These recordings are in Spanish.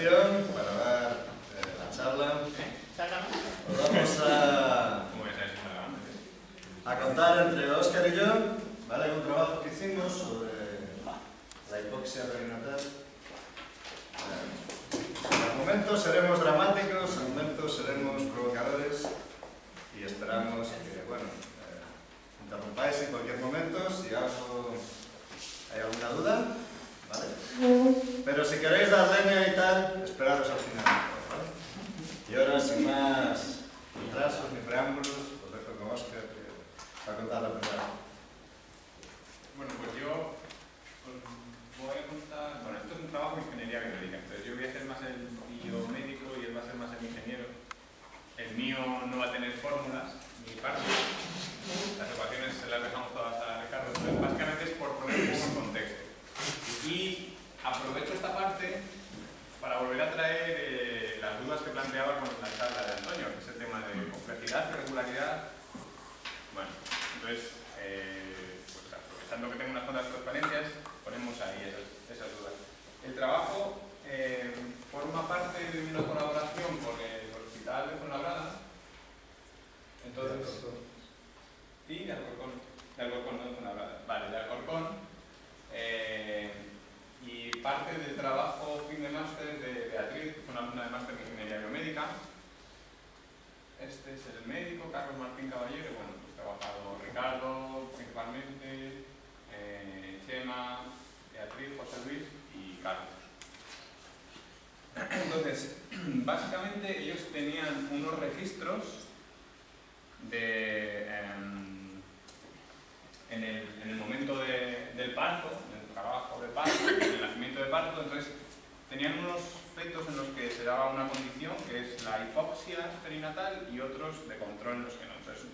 ocasión para dar la charla. Os vamos a contar entre Óscar y yo, ¿vale? Un trabajo que hicimos sobre la hipoxia perinatal. En momentos seremos dramáticos, en momentos seremos provocadores y esperamos que, bueno, interrumpáis en cualquier momento si algo hay alguna duda, ¿vale? Pero si queréis dar leña y tal, esperaros al final, ¿vale? Y ahora, sin más retrasos ni preámbulos, os dejo con Óscar que va a contar la primera. Bueno, pues yo os voy a contar... Bueno, esto es un trabajo de ingeniería biomédica, entonces yo voy a hacer más el biomédico y él va a ser más el ingeniero. El mío no va a tener fórmulas ni partes. Las ecuaciones se las dejamos todas a Ricardo, pero básicamente es por poner un poco en contexto. Y aprovecho esta parte para volver a traer las dudas que planteaba con la charla de Antonio, que es el tema de complejidad, regularidad. Bueno, entonces, pues aprovechando que tengo unas cuantas transparencias, ponemos ahí esas dudas. El trabajo forma parte de una colaboración con el Hospital de Fuenlabrada. Entonces, sí, de Alcorcón. De Alcorcón, no de Fuenlabrada. Vale, de Alcorcón. Y parte del trabajo fin de máster de Beatriz, que fue una alumna de máster de ingeniería biomédica. Este es el médico, Carlos Martín Caballero. Bueno, pues ha trabajado Ricardo principalmente, Chema, Beatriz, José Luis y Carlos. Entonces, básicamente ellos tenían unos registros de, en el momento del parto, del trabajo de parto, del nacimiento de parto. Entonces tenían unos fetos en los que se daba una condición que es la hipoxia perinatal y otros de control en los que no. Entonces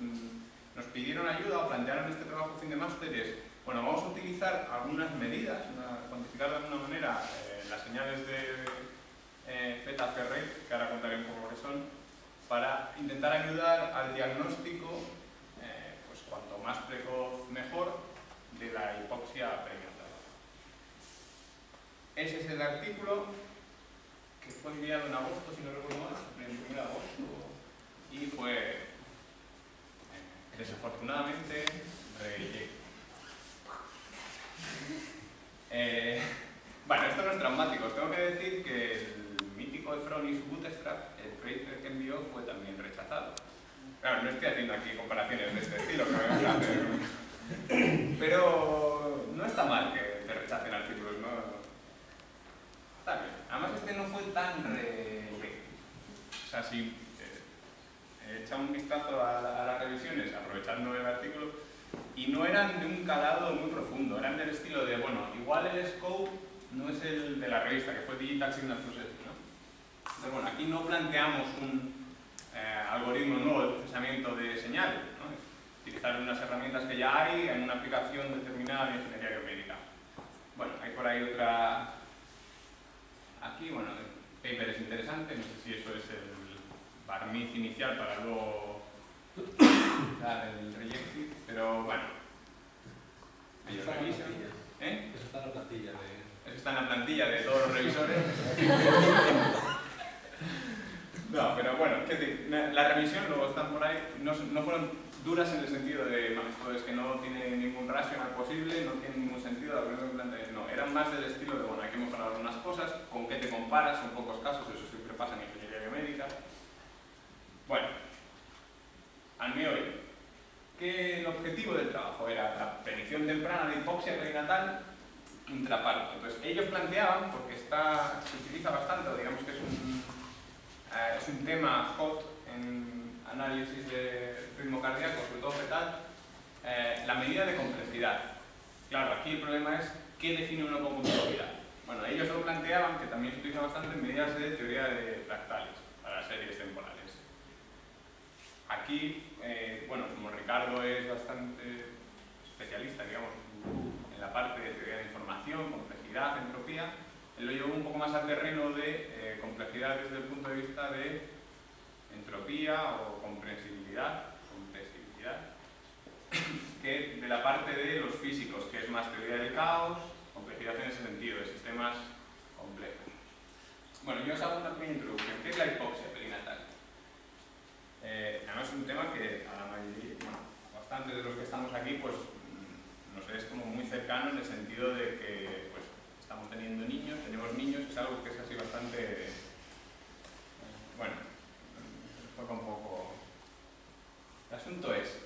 nos pidieron ayuda o plantearon este trabajo fin de máster y es, bueno, vamos a utilizar algunas medidas, cuantificar de alguna manera las señales de feta Ferret, que ahora contaré un poco qué son, para intentar ayudar al diagnóstico, pues cuanto más precoz mejor, de la hipoxia perinatal. Ese es el artículo que fue enviado en agosto, si no recuerdo mal, el 1 de agosto, y fue desafortunadamente bueno, esto no es dramático. Os tengo que decir que el mítico Efronis Bootstrap, el paper que envió, fue también rechazado. Claro, no estoy haciendo aquí comparaciones de este estilo, pero no está mal que te rechacen artículos, ¿no? Está bien. Además este no fue tan o sea, si he echado un vistazo a las revisiones, aprovechando el artículo, y no eran de un calado muy profundo, eran del estilo de, bueno, igual el scope no es el de la revista, que fue Digital Signal Processing, ¿no? Entonces, bueno, aquí no planteamos un algoritmo nuevo de procesamiento de señales, ¿no? Utilizar unas herramientas que ya hay en una aplicación determinada de ingeniería biomédica. Bueno, hay por ahí otra... Aquí, bueno, el paper es interesante, no sé si eso es el barniz inicial para luego dar el rejected, pero bueno. Ellos revisan. Eso está en la plantilla de... Eso está en la plantilla de todos los revisores. No, pero bueno, es decir, la revisión luego están por ahí, no fueron duras en el sentido de, no, esto es que no tiene ningún racional posible, no tiene ningún sentido, la primera que planteé, no, eran más del estilo de, bueno, hay que mejorar algunas cosas, con qué te comparas, son pocos casos, eso siempre pasa en ingeniería biomédica. Bueno, al meollo, que el objetivo del trabajo era la predicción temprana de hipoxia perinatal intraparto. Entonces, ellos planteaban, porque se utiliza bastante, digamos que es un tema hot en análisis de ritmo cardíaco, sobre todo fetal, la medida de complejidad. Claro, aquí el problema es qué define uno como complejidad. Bueno, ellos lo planteaban, que también se utiliza bastante en medidas de teoría de fractales para series temporales. Aquí, bueno, como Ricardo es bastante especialista, digamos, en la parte de teoría de información, complejidad, entropía, él lo llevó un poco más al terreno de complejidad desde el punto de vista de entropía o comprensibilidad, que de la parte de los físicos, que es más teoría del caos, complejidad en ese sentido, de sistemas complejos. Bueno, yo os hago una pequeña introducción. ¿Qué es la hipoxia perinatal? Además es un tema que a la mayoría, bueno, bastantes de los que estamos aquí, pues nos es como muy cercano en el sentido de que pues, estamos teniendo niños, tenemos niños, es algo que es así bastante, bueno, toca un poco. El asunto es,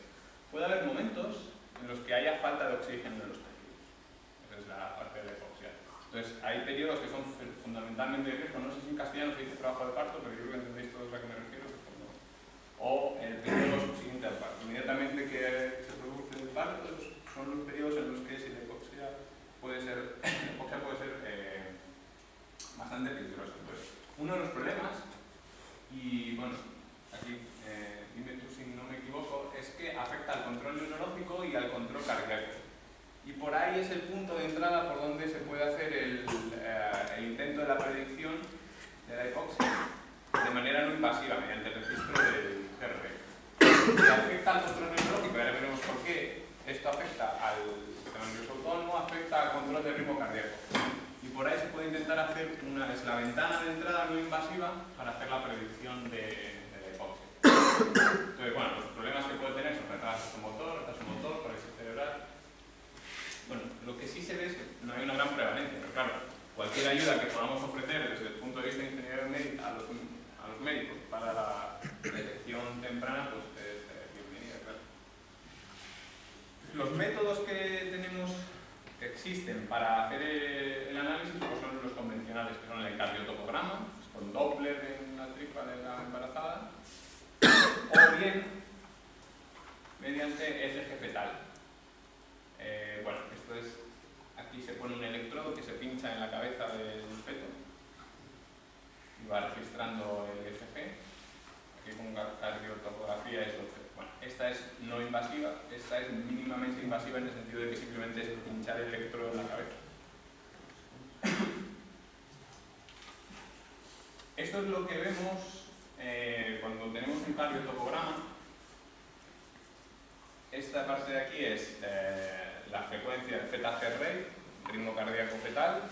puede haber momentos en los que haya falta de oxígeno en los tejidos. Esa es la parte de la hipoxia. Entonces, hay periodos que son fundamentalmente de riesgo. No sé si en castellano se dice trabajo de parto, pero yo creo que entendéis todos a qué me refiero. O el periodo subsiguiente al parto. Inmediatamente que se produce el parto, son los periodos en los que si la hipoxia puede ser bastante peligrosa. Entonces, uno de los problemas, y bueno, aquí dime tú si no me equivoco, es que afecta al control neurológico y al control cardíaco. Y por ahí es el punto de entrada por donde se puede hacer el intento de la predicción de la hipoxia de manera no invasiva, mediante el registro del GRB. Si afecta al control neurológico, y ahora veremos por qué esto afecta al sistema nervioso autónomo, afecta al control del ritmo cardíaco. Y por ahí se puede intentar hacer es la ventana de entrada no invasiva para hacer la predicción de la hipoxia. Entonces, bueno, los problemas que puede tener son retraso motor, parálisis cerebral. Bueno, lo que sí se ve es que no hay una gran prevalencia, pero claro, cualquier ayuda que podamos ofrecer desde el punto de vista de ingeniería médica a los médicos para la detección temprana, pues es bienvenida, claro. Los métodos que tenemos, que existen para hacer el análisis, pues son los convencionales, que son el cardiotopograma, con Doppler en la tripa de la embarazada, o bien mediante ECG fetal. Bueno, esto es, aquí se pone un electrodo que se pincha en la cabeza del feto y va registrando el ECG. Aquí con cardiotopografía es lo que, bueno, esta es no invasiva, esta es mínimamente invasiva en el sentido de que simplemente es pinchar el electrodo en la cabeza. Esto es lo que vemos cuando tenemos un cardiotopograma. Esta parte de aquí es la frecuencia del fetal heart rate, ritmo cardíaco fetal,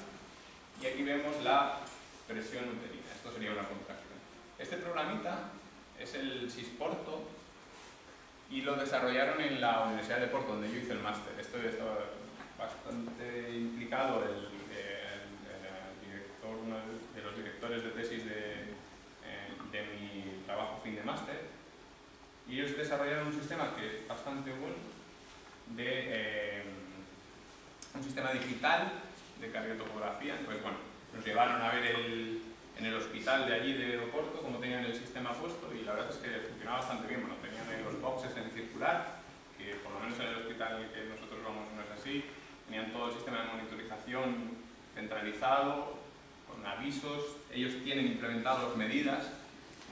y aquí vemos la presión uterina. Esto sería una contracción. Este programita es el SIS-Porto y lo desarrollaron en la Universidad de Porto, donde yo hice el máster. Esto estaba bastante implicado el director, uno de los directores de tesis de mi trabajo fin de máster. Y ellos desarrollaron un sistema que es bastante bueno, un sistema digital de cardiotopografía. Entonces, bueno, nos llevaron a ver en el hospital de allí de Oporto cómo tenían el sistema puesto y la verdad es que funcionaba bastante bien. Bueno, tenían los boxes en circular, que por lo menos en el hospital en el que nosotros vamos no es así. Tenían todo el sistema de monitorización centralizado, con avisos. Ellos tienen implementadas medidas,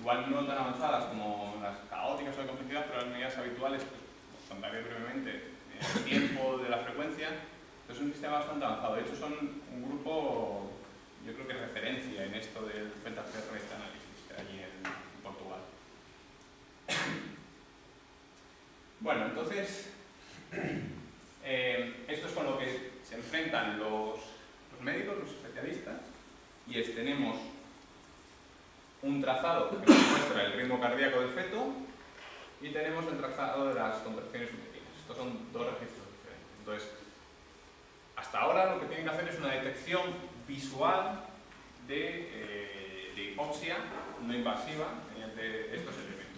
igual no tan avanzadas como las caóticas o de complejidad, pero las medidas habituales, pues, os contaré brevemente el tiempo de la frecuencia. Es un sistema bastante avanzado. De hecho, son un grupo, yo creo que referencia en esto del fetal heart rate análisis allí en Portugal. Bueno, entonces, esto es con lo que se enfrentan los médicos, los especialistas, y tenemos un trazado que nos muestra el ritmo cardíaco del feto y tenemos el trazado de las contracciones uterinas. Estos son dos registros diferentes. Entonces, hasta ahora lo que tienen que hacer es una detección visual de hipoxia no invasiva mediante estos elementos.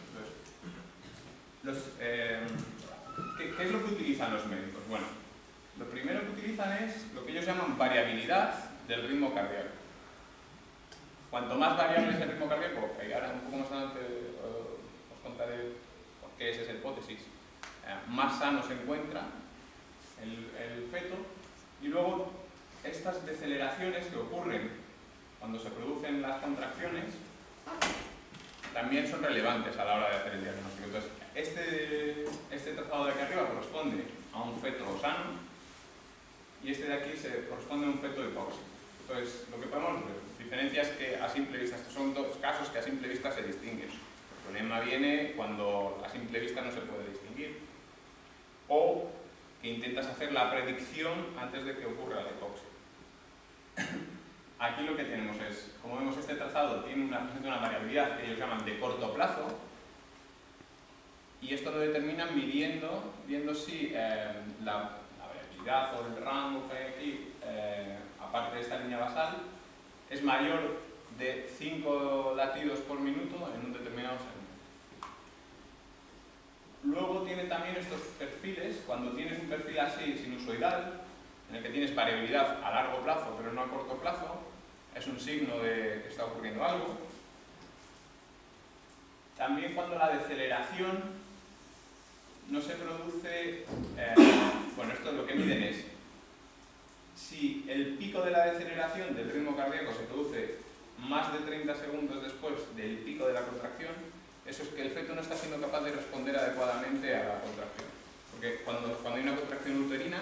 Entonces, ¿qué es lo que utilizan los médicos? Bueno, lo primero que utilizan es lo que ellos llaman variabilidad del ritmo cardíaco. Cuanto más variable es el ritmo cardíaco, y ahora un poco más adelante os contaré por qué es esa hipótesis, más sano se encuentra el feto. Y luego, estas deceleraciones que ocurren cuando se producen las contracciones también son relevantes a la hora de hacer el diagnóstico. Entonces, este trazado de aquí arriba corresponde a un feto sano y este de aquí se corresponde a un feto hipóxico. Entonces, lo que podemos ver, diferencias que a simple vista, estos son dos casos que a simple vista se distinguen. El problema viene cuando a simple vista no se puede distinguir. O que intentas hacer la predicción antes de que ocurra la hipoxia. Aquí lo que tenemos es, como vemos este trazado comentado, presenta una variabilidad que ellos llaman de corto plazo, y esto lo determinan viendo si la variabilidad o el rango que hay aquí, aparte de esta línea basal, es mayor de 5 latidos por minuto en un determinado segmento. Luego tiene también estos perfiles. Cuando tienes un perfil así sinusoidal, en el que tienes variabilidad a largo plazo pero no a corto plazo, es un signo de que está ocurriendo algo. También cuando la deceleración no se produce, bueno, esto lo que miden es si el pico de la deceleración del ritmo cardíaco se produce más de 30 segundos después del pico de la contracción, eso es que el feto no está siendo capaz de responder adecuadamente a la contracción. Porque cuando hay una contracción uterina,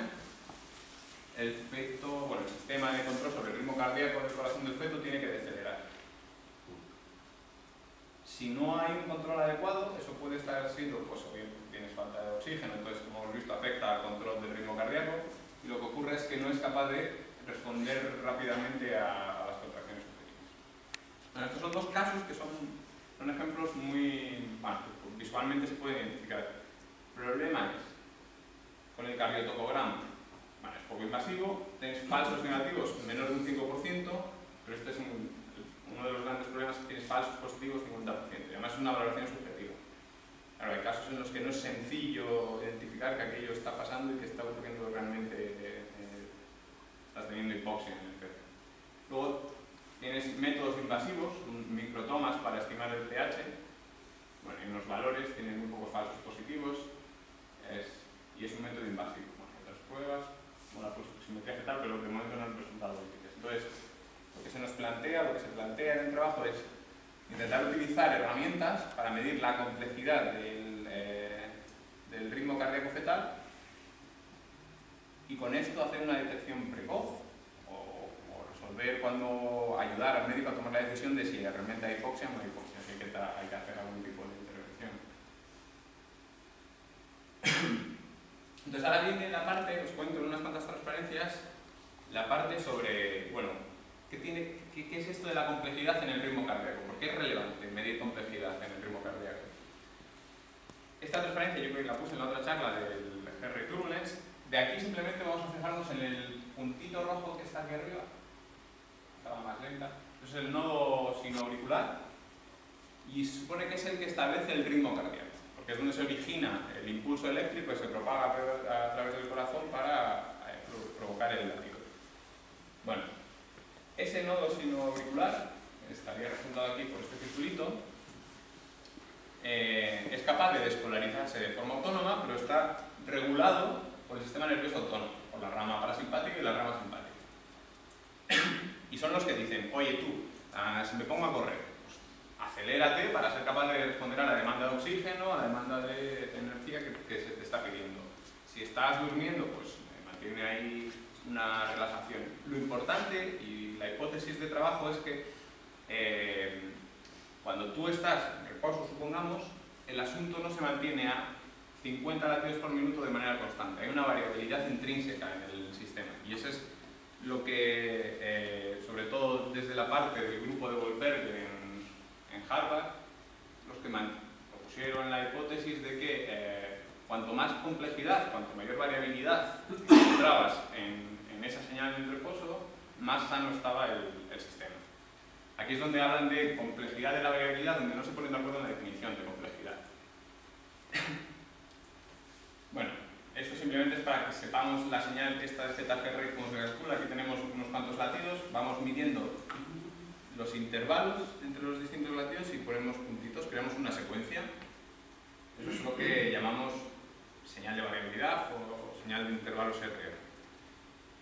el feto, bueno, el sistema de control sobre el ritmo cardíaco del corazón del feto tiene que decelerar. Si no hay un control adecuado, eso puede estar siendo, pues o bien tienes falta de oxígeno, entonces como hemos visto afecta al control del ritmo cardíaco, y lo que ocurre es que no es capaz de responder rápidamente a las contracciones uterinas. Bueno, estos son dos casos que son ejemplos muy, bueno, visualmente se pueden identificar. El problema es, con el cardiotocograma, bueno, es poco invasivo, tenéis falsos negativos menor de un 5%, pero este es uno de los grandes problemas, que tienes falsos positivos 50%, y además es una valoración subjetiva. Claro, hay casos en los que no es sencillo identificar que aquello está pasando y que está ocurriendo realmente, estás teniendo hipoxia en el feto. Luego tienes métodos invasivos, microtomas para estimar el pH. Bueno, en los valores tienes muy pocos falsos positivos y es un método invasivo. Bueno, hay otras pruebas, como la pulsimetría fetal, pero de momento no han resultado útiles. Entonces, lo que se nos plantea, lo que se plantea en el trabajo es intentar utilizar herramientas para medir la complejidad del ritmo cardíaco fetal y con esto hacer una detección precoz o resolver cuando ayudar al médico a tomar la decisión de si realmente hay hipoxia o no hay hipoxia, si hay que hacer algún tipo de intervención. Entonces ahora viene la parte, os cuento en unas cuantas transparencias, la parte sobre, bueno, ¿qué es esto de la complejidad en el ritmo cardíaco? ¿Por qué es relevante medir complejidad en el ritmo cardíaco? Esta transparencia yo creo que la puse en la otra charla del Henry Turbulence. De aquí simplemente vamos a fijarnos en el puntito rojo que está aquí arriba. Estaba más lenta. Eso es el nodo sinoauricular y se supone que es el que establece el ritmo cardíaco, porque es donde se origina el impulso eléctrico y se propaga a través del corazón para provocar el latido. Bueno, ese nodo sinoauricular, estaría representado aquí por este circulito, es capaz de despolarizarse de forma autónoma, pero está regulado por el sistema nervioso autónomo, por la rama parasimpática y la rama simpática. Y son los que dicen, oye tú, si me pongo a correr, pues acelérate para ser capaz de responder a la demanda de oxígeno, a la demanda de energía que se te está pidiendo. Si estás durmiendo, pues mantiene ahí una relajación. Lo importante y la hipótesis de trabajo es que cuando tú estás en reposo, supongamos, el asunto no se mantiene a 50 latidos por minuto de manera constante. Hay una variabilidad intrínseca en el sistema y eso es lo que, sobre todo desde la parte del grupo de Goldberg en Harvard, los que propusieron la hipótesis de que cuanto más complejidad, cuanto mayor variabilidad encontrabas en esa señal en reposo, más sano estaba el sistema. Aquí es donde hablan de complejidad de la variabilidad, donde no se ponen de acuerdo en la definición de complejidad. Bueno, esto simplemente es para que sepamos la señal esta de ZGR cómo se calcula. Aquí tenemos unos cuantos latidos, vamos midiendo los intervalos entre los distintos latidos y ponemos puntitos, creamos una secuencia. Eso es lo que llamamos señal de variabilidad o señal de intervalos RR.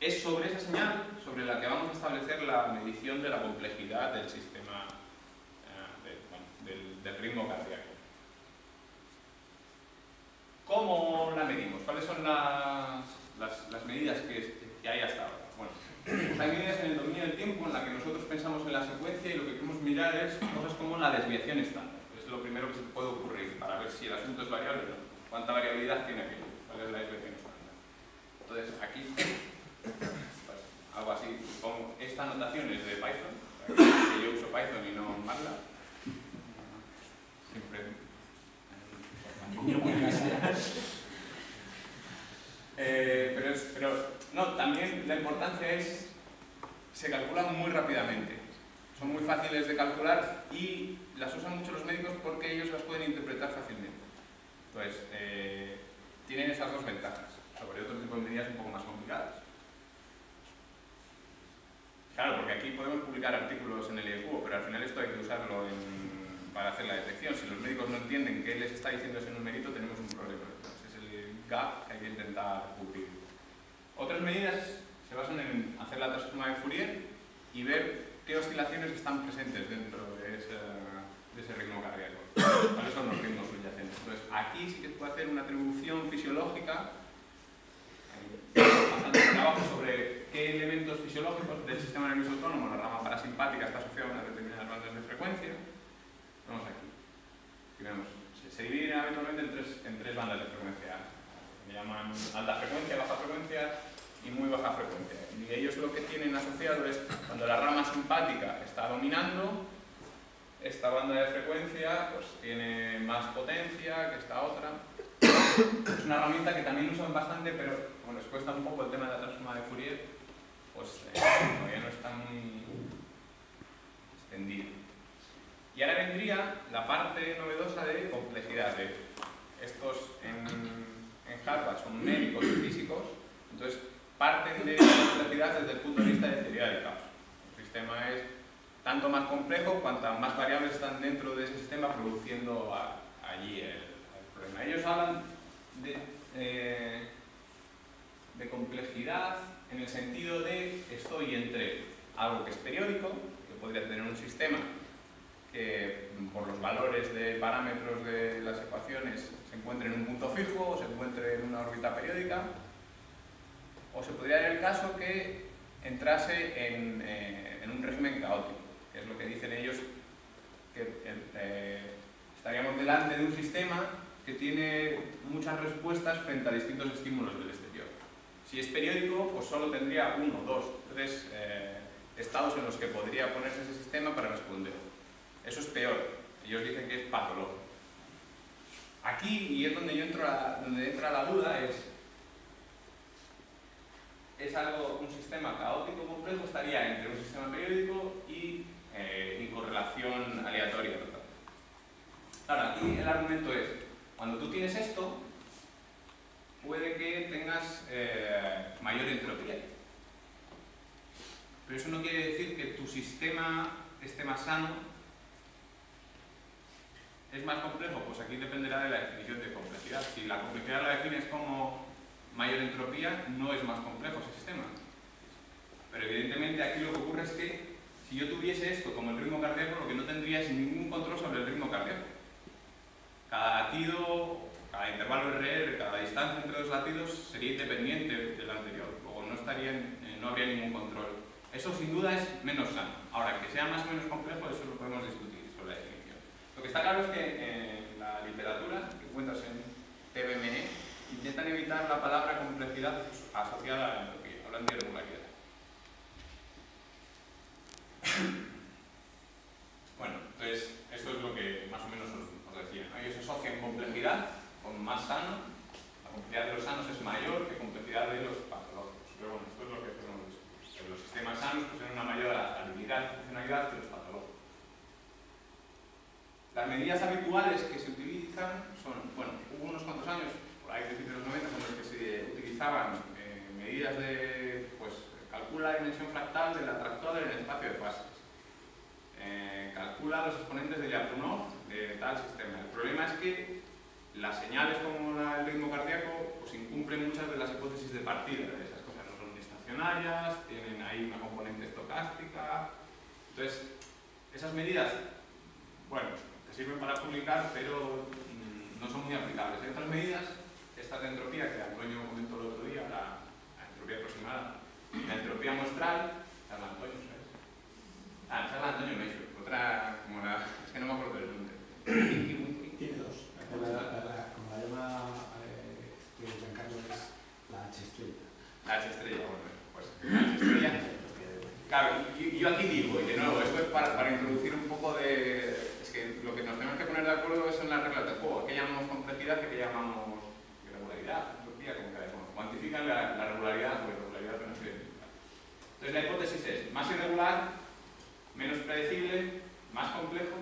Es sobre esa señal sobre la que vamos a establecer la medición de la complejidad del sistema del ritmo cardíaco. ¿Cómo la medimos? ¿Cuáles son las medidas que hay hasta ahora? Bueno, pues hay medidas en el dominio del tiempo en la que nosotros pensamos en la secuencia y lo que queremos mirar es cosas como la desviación estándar. Es lo primero que se puede ocurrir para ver si el asunto es variable o no. ¿Cuánta variabilidad tiene aquello? ¿Cuál es la desviación estándar? Entonces, aquí, pues, algo así, pongo esta notación es de Python, que yo uso Python y no MATLAB. Siempre pero no, también la importancia es, se calculan muy rápidamente, son muy fáciles de calcular y las usan mucho los médicos porque ellos las pueden interpretar fácilmente. Entonces, tienen esas dos ventajas sobre otro tipo de medidas un poco más complicadas. Claro, porque aquí podemos publicar artículos en el IEQ, pero al final esto hay que usarlo para hacer la detección. Si los médicos no entienden qué les está diciendo ese numerito, tenemos un problema. Entonces, es el gap que hay que intentar cubrir. Otras medidas se basan en hacer la transforma de Fourier y ver qué oscilaciones están presentes dentro de ese ritmo cardíaco. ¿Cuáles son los ritmos subyacentes? Entonces, aquí sí que se puede hacer una atribución fisiológica, bastante trabajo sobre qué elementos fisiológicos del sistema nervioso autónomo, la rama parasimpática, está asociada a unas determinadas bandas de frecuencia. Vamos aquí. Y vemos, se dividen habitualmente en tres bandas de frecuencia. Se llaman alta frecuencia, baja frecuencia y muy baja frecuencia. Y ellos lo que tienen asociado es cuando la rama simpática está dominando, esta banda de frecuencia pues, tiene más potencia que esta otra. Es una herramienta que también usan bastante, pero como les cuesta un poco el tema de la transforma de Fourier, pues todavía no está muy extendido. Y ahora vendría la parte novedosa de complejidad. Estos en Harvard son médicos y físicos, entonces parten de la complejidad desde el punto de vista de teoría del caos. El sistema es tanto más complejo cuantas más variables están dentro de ese sistema produciendo allí el problema. Ellos hablan de complejidad en el sentido de estoy entre algo que es periódico, que podría tener un sistema que por los valores de parámetros de las ecuaciones se encuentre en un punto fijo o se encuentre en una órbita periódica, o se podría dar el caso que entrase en un régimen caótico, que es lo que dicen ellos, que estaríamos delante de un sistema que tiene muchas respuestas frente a distintos estímulos del exterior. Si es periódico, pues solo tendría 1, 2, 3 estados en los que podría ponerse ese sistema para responder. Eso es peor. Ellos dicen que es patológico. Aquí, y es donde donde entra la duda, es algo, un sistema caótico complejo estaría entre un sistema periódico y incorrelación aleatoria total. Ahora, aquí el argumento es, cuando tú tienes esto, puede que tengas mayor entropía. Pero eso no quiere decir que tu sistema esté más sano. ¿Es más complejo? Pues aquí dependerá de la definición de complejidad. Si la complejidad la defines como mayor entropía, no es más complejo ese sistema. Pero evidentemente aquí lo que ocurre es que si yo tuviese esto como el ritmo cardíaco, lo que no tendría es ningún control sobre el ritmo cardíaco. Cada latido, cada intervalo RR, cada distancia entre dos latidos sería independiente del anterior. Luego no habría ningún control. Eso sin duda es menos sano. Ahora, que sea más o menos complejo, eso lo podemos discutir sobre la definición. Lo que está claro es que en la literatura que encuentras en TBME intentan evitar la palabra complejidad asociada a la entropía, hablan de irregularidad. Bueno, entonces esto es lo que más o menos os decía, ¿no? Ellos asocian complejidad con más sano. La complejidad de los sanos es mayor que complejidad de los patológicos. Pero bueno, esto es lo que tenemos discutido. Los sistemas sanos poseen una mayor habilidad y funcionalidad que los patológicos. Las medidas habituales que se utilizan son, bueno, hubo unos cuantos años, por ahí de los 90, en los que se utilizaban medidas de, pues, calcula la dimensión fractal del atractor en el espacio de fases. Calcula los exponentes de Lyapunov de tal sistema. El problema es que las señales como el ritmo cardíaco pues incumplen muchas de las hipótesis de partida. Esas cosas no son estacionarias, tienen ahí una componente estocástica. Entonces, esas medidas, bueno, te sirven para publicar, pero no son muy aplicables. Hay otras medidas, estas de entropía que Antonio comentó el otro día, la entropía aproximada, la entropía muestral, San Antonio, ¿sabes? San Antonio Measure, otra, como es que no me acuerdo del nombre. Tiene dos. Como la llama Giancarlo es la H estrella. La H estrella, bueno, pues la H estrella. Claro, yo aquí digo, y de nuevo, esto es para introducir velocidad que llamamos irregularidad, entropía, como queráis, bueno, cuantifican la regularidad o irregularidad de una serie de circunstancias. Entonces la hipótesis es más irregular, menos predecible, más complejo,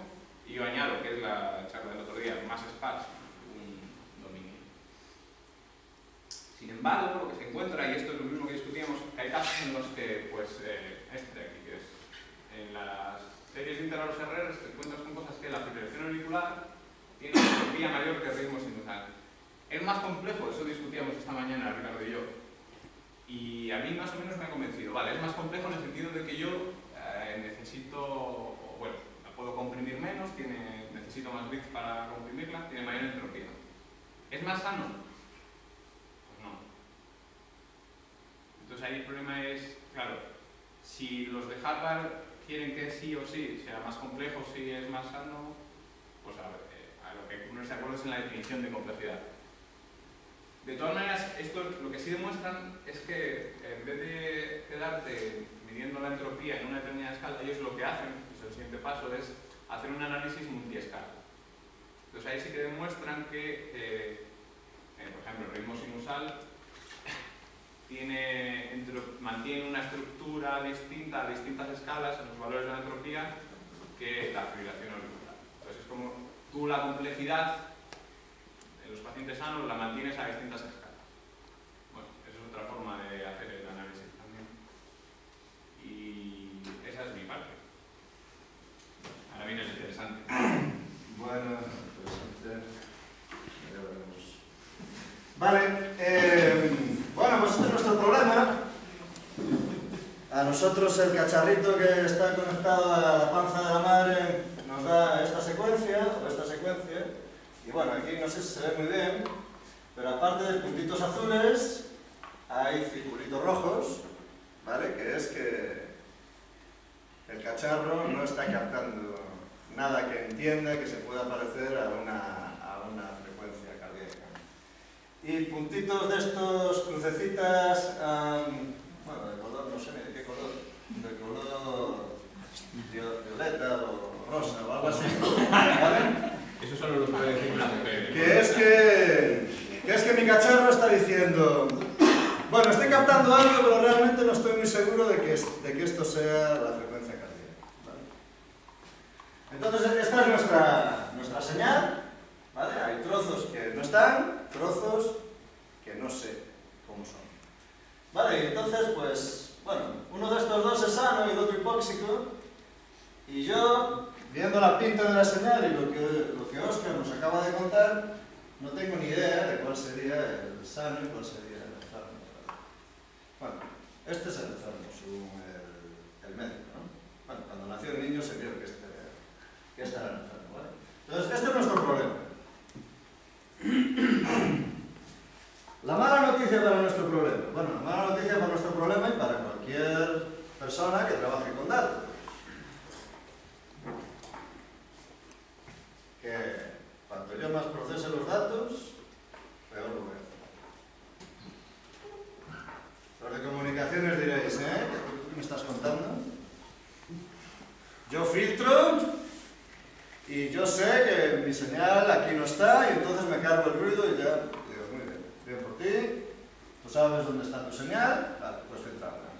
y yo añado, que es la charla del otro día, más esparso, un dominio. Sin embargo, lo que se encuentra, y esto es lo mismo que discutíamos, que hay casos en los que, pues, este de aquí, que es en las series de intervalos RR, te encuentras con cosas que la fibrilación auricular tiene una entropía mayor que el ritmo sinusal. Es más complejo, eso discutíamos esta mañana Ricardo y yo, y a mí más o menos me ha convencido. Vale, es más complejo en el sentido de que yo necesito, bueno, la puedo comprimir menos, necesito más bits para comprimirla, tiene mayor entropía. ¿Es más sano? Pues no. Entonces ahí el problema es, claro, si los de Harvard quieren que sí o sí sea más complejo, si es más sano, pues a lo que uno se acuerda es en la definición de complejidad. De todas maneras, esto lo que sí demuestran es que en vez de quedarte midiendo la entropía en una determinada escala, ellos lo que hacen, es el siguiente paso, es hacer un análisis multiescala. Entonces ahí sí que demuestran que, por ejemplo, el ritmo sinusal mantiene una estructura distinta a distintas escalas en los valores de la entropía que la fibrilación auricular. Entonces es como tú la complejidad en los pacientes sanos la mantienes a distintas escalas. Bueno, esa es otra forma de hacer el análisis también. Y esa es mi parte. Ahora viene lo interesante. Bueno, interesante. Ya veremos. Vale, bueno, pues este es nuestro problema. A nosotros el cacharrito que está conectado a la panza de la madre nos da esta secuencia, o esta secuencia. Y bueno, aquí no sé si se ve muy bien, pero aparte de puntitos azules, hay circulitos rojos, ¿vale? Que es que el cacharro no está captando nada que entienda que se pueda parecer a una frecuencia cardíaca. Y puntitos de estos, crucecitas, bueno, de color, no sé ni de qué color, de color violeta o rosa o algo así, ¿vale? Eso solo lo puede decir una mujer. Que es que mi cacharro está diciendo, bueno, estoy captando algo, pero realmente no estoy muy seguro de que esto sea la frecuencia cardíaca, ¿vale? Entonces, esta es nuestra señal, ¿vale? Hay trozos que no están, trozos que no sé cómo son. Vale, y entonces, pues, bueno, uno de estos dos es sano y el otro hipóxico, y yo, viendo la pinta de la señal y lo que Óscar nos acaba de contar, no tengo ni idea de cuál sería el sano y cuál sería el enfermo. Bueno, este es el enfermo, según el médico, ¿no? Bueno, cuando nació el niño se vio que este era el enfermo, ¿vale? Entonces, este es nuestro problema. La mala noticia para nuestro problema. Bueno, la mala noticia para nuestro problema y para cualquier persona que trabaje con datos. Que cuanto yo más procese los datos, peor lo voy a hacer. Los de comunicaciones diréis, ¿qué me estás contando? Yo filtro y yo sé que mi señal aquí no está y entonces me cargo el ruido y ya digo, muy bien, bien por ti, tú sabes dónde está tu señal, vale, pues filtrarla.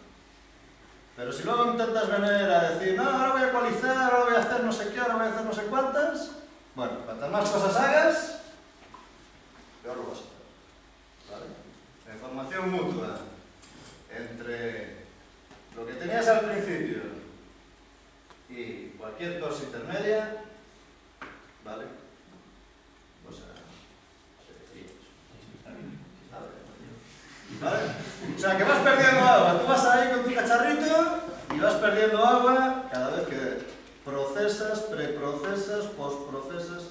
Pero si luego intentas venir a decir, no, ahora voy a ecualizar, ahora voy a hacer no sé qué, ahora voy a hacer no sé cuántas, bueno, cuantas más cosas hagas, peor lo vas a hacer, ¿vale? La información mutua entre lo que tenías al principio y cualquier cosa intermedia, ¿vale? Pues ¿vale? O sea, que vas perdiendo agua, tú vas ahí con tu cacharrito y vas perdiendo agua cada vez que procesas, preprocesas, postprocesas.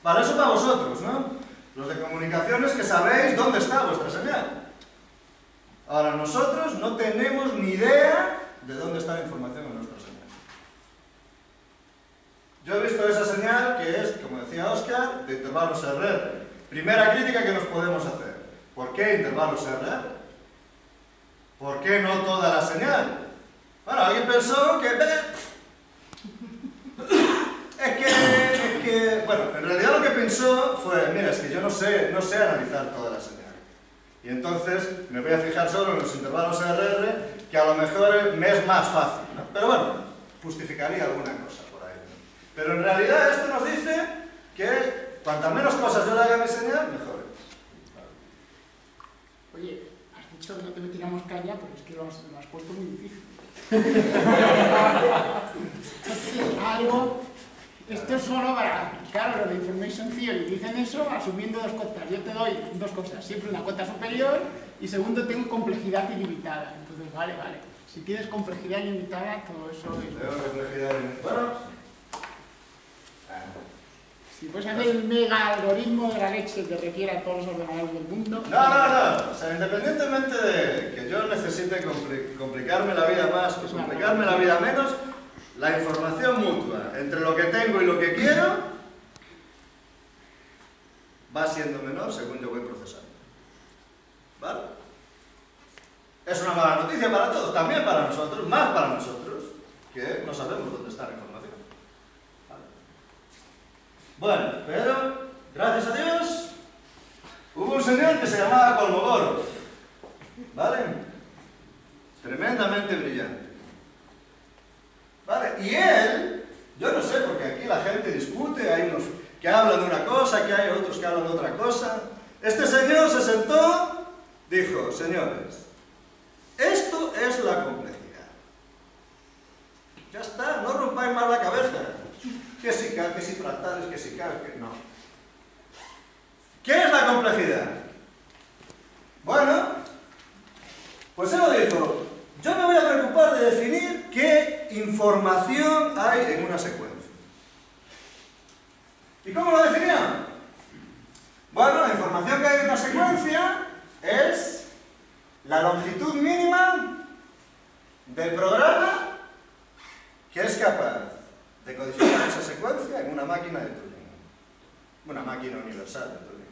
Vale, eso para vosotros, ¿no? Los de comunicaciones que sabéis dónde está vuestra señal. Ahora, nosotros no tenemos ni idea de dónde está la información en nuestra señal. Yo he visto esa señal que es, como decía Óscar, de intervalos RR. Primera crítica que nos podemos hacer. ¿Por qué intervalos RR? ¿Por qué no toda la señal? Bueno, alguien pensó que... bueno, bueno, en realidad lo que pensó fue, mira, es que yo no sé analizar toda la señal. Y entonces me voy a fijar solo en los intervalos RR, que a lo mejor me es más fácil, ¿no? Pero bueno, justificaría alguna cosa por ahí, ¿no? Pero en realidad esto nos dice que cuantas menos cosas yo le haga a mi señal, mejor es. Oye, has dicho que no te metíamos caña, pero es que lo has puesto muy difícil. Algo... Esto es solo para... Claro, los de Information Theory dicen eso asumiendo dos cotas. Yo te doy dos cosas. Siempre una cota superior y segundo tengo complejidad ilimitada. Entonces, vale. Si tienes complejidad ilimitada, todo eso es... Tengo complejidad ilimitada. Si puedes hacer el mega algoritmo de la leche que requiera todos los ordenadores del mundo... No. O sea, independientemente de que yo necesite complicarme la vida más o complicarme la vida menos, la información mutua entre lo que tengo y lo que quiero va siendo menor según yo voy procesando. ¿Vale? Es una mala noticia para todos, también para nosotros, más para nosotros, que no sabemos dónde está la información. ¿Vale? Bueno, pero, gracias a Dios, hubo un señor que se llamaba Kolmogorov, ¿vale? Tremendamente brillante. ¿Vale? Y él, yo no sé, porque aquí la gente discute, hay unos que hablan de una cosa, que hay otros que hablan de otra cosa. Este señor se sentó, dijo, señores, esto es la complejidad. Ya está, no rompáis más la cabeza. Que si fractales, que si no. ¿Qué es la complejidad? Bueno, pues él lo dijo, yo me voy a preocupar de definir qué información hay en una secuencia. ¿Y cómo lo definían? Bueno, la información que hay en una secuencia es la longitud mínima del programa que es capaz de codificar esa secuencia en una máquina de Turing. Una máquina universal de Turing.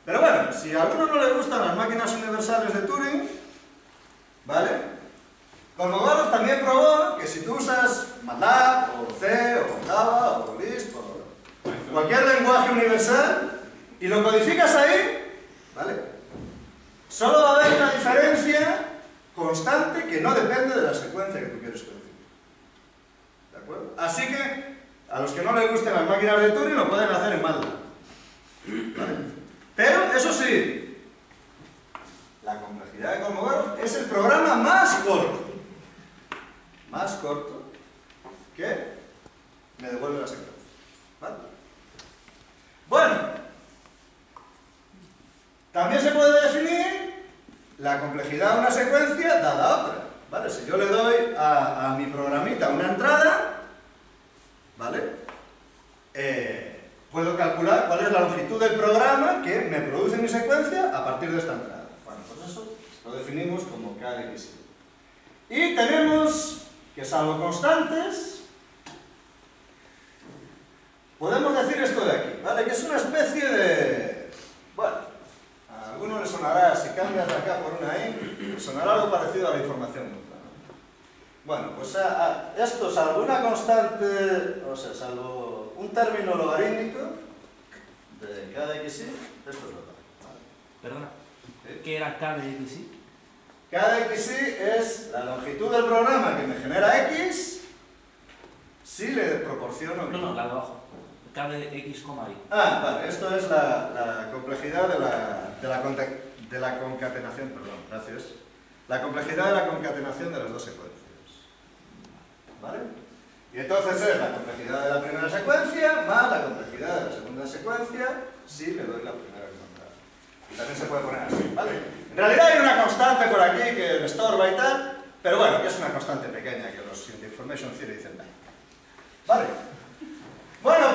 Pero bueno, si a alguno no le gustan las máquinas universales de Turing, ¿vale? Kolmogorov también probó que si tú usas MATLAB, o C, o Java, o Lisp, o cualquier lenguaje universal, y lo codificas ahí, ¿vale? Solo va a haber una diferencia constante que no depende de la secuencia que tú quieres codificar. ¿De acuerdo? Así que, a los que no les gusten las máquinas de Turing, lo pueden hacer en MATLAB. ¿Vale? Pero, eso sí, la complejidad de Kolmogorov es el programa más corto que me devuelve la secuencia. ¿Vale? Bueno, también se puede definir la complejidad de una secuencia dada a otra. ¿Vale? Si yo le doy a mi programita una entrada, ¿vale? Puedo calcular cuál es la longitud del programa que me produce mi secuencia a partir de esta entrada. Bueno, pues eso lo definimos como KXY. Y tenemos que, salvo constantes, podemos decir esto de aquí, ¿vale? Que es una especie de... Bueno, a alguno le sonará, si cambias de acá por una ahí, le sonará algo parecido a la información mutua, ¿no? Bueno, pues esto, salvo una constante, o sea, salvo un término logarítmico de KXY, esto es total, ¿vale? Perdona, ¿qué era KXY? KXY es la longitud del programa que me genera X si le proporciono... No, la de abajo. KX, Y. Ah, vale, esto es la complejidad de la concatenación, perdón, gracias. La complejidad de la concatenación de las dos secuencias. ¿Vale? Y entonces es la complejidad de la primera secuencia más la complejidad de la segunda secuencia si le doy la primera encontrada. Y también se puede poner así, ¿vale? En realidad hay una constante por aquí que me estorba y tal, pero bueno, que es una constante pequeña que los de Information Theory dicen nada. ¿Vale? Bueno,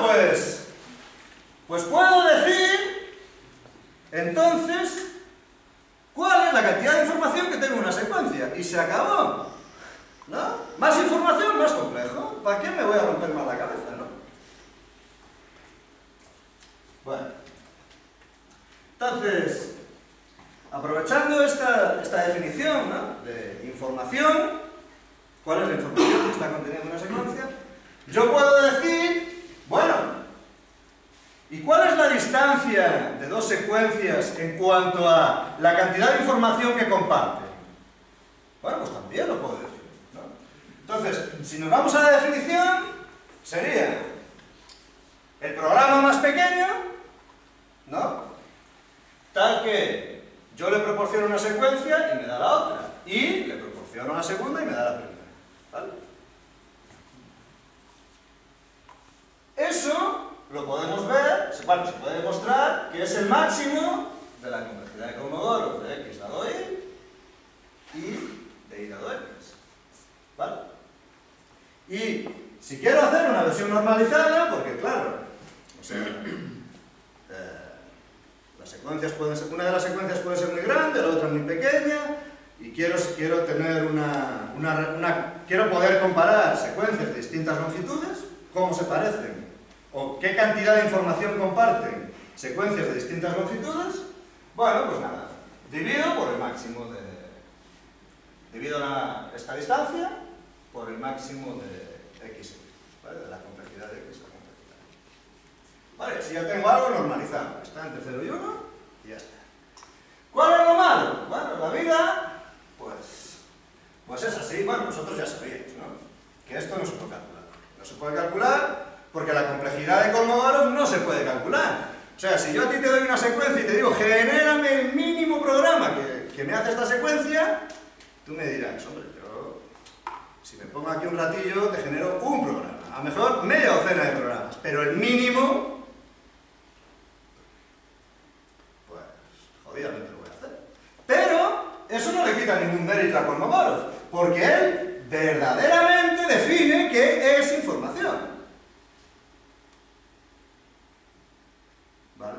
pues puedo decir, entonces, cuál es la cantidad de información que tengo en una secuencia. Y se acabó, ¿no? Más información, más complejo. ¿Para qué me voy a romper más la cabeza, no? Bueno. Entonces, aprovechando esta definición, ¿no?, de información, ¿cuál es la información que está contenida en una secuencia? Yo puedo decir, bueno, dos secuencias en cuanto a la cantidad de información que comparten? Bueno, pues también lo puedo decir, ¿no? Entonces, si nos vamos a la definición, sería el programa más pequeño, ¿no? Tal que yo le proporciono una secuencia y me da la otra. Y le proporciono la segunda y me da la primera. ¿Vale? Eso lo podemos ver, bueno, se puede demostrar que es el máximo de la complejidad de Kolmogorov de x dado y de y dado x. ¿Vale? Y si quiero hacer una versión normalizada, porque claro, o sea, las secuencias pueden ser, una de las secuencias puede ser muy grande, la otra muy pequeña, y quiero tener quiero poder comparar secuencias de distintas longitudes, cómo se parecen, o qué cantidad de información comparten secuencias de distintas longitudes. Bueno, pues nada, divido por el máximo divido esta distancia por el máximo de x, ¿vale? De la complejidad de x a la complejidad de y. Vale, si ya tengo algo normalizado, está entre 0 y 1 y ya está. ¿Cuál es lo malo? Bueno, la vida, pues es así. Bueno, vosotros ya sabéis, ¿no? Que esto no se puede calcular. No se puede calcular porque la complejidad de Kolmogorov no se puede calcular. O sea, si yo a ti te doy una secuencia y te digo, genérame el mínimo programa que me hace esta secuencia, tú me dirás, hombre, yo, si me pongo aquí un ratillo, te genero un programa. A lo mejor media docena de programas, pero el mínimo, pues, jodidamente lo voy a hacer. Pero eso no le quita ningún mérito a Kolmogorov, porque él verdaderamente define qué es información. ¿Vale?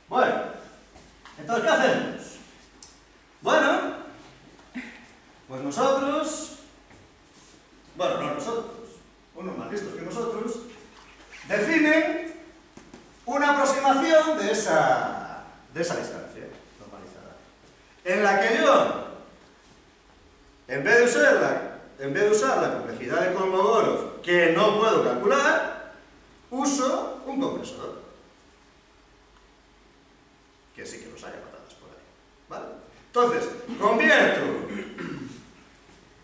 Bueno, entonces, ¿qué hacemos? Bueno, pues nosotros, bueno, no nosotros, unos más listos que nosotros, definen una aproximación de esa distancia normalizada, en la que yo, en vez de usar la complejidad de Kolmogorov, que no puedo calcular, uso un compresor, que sí que los haya patadas por ahí, ¿vale? Entonces, convierto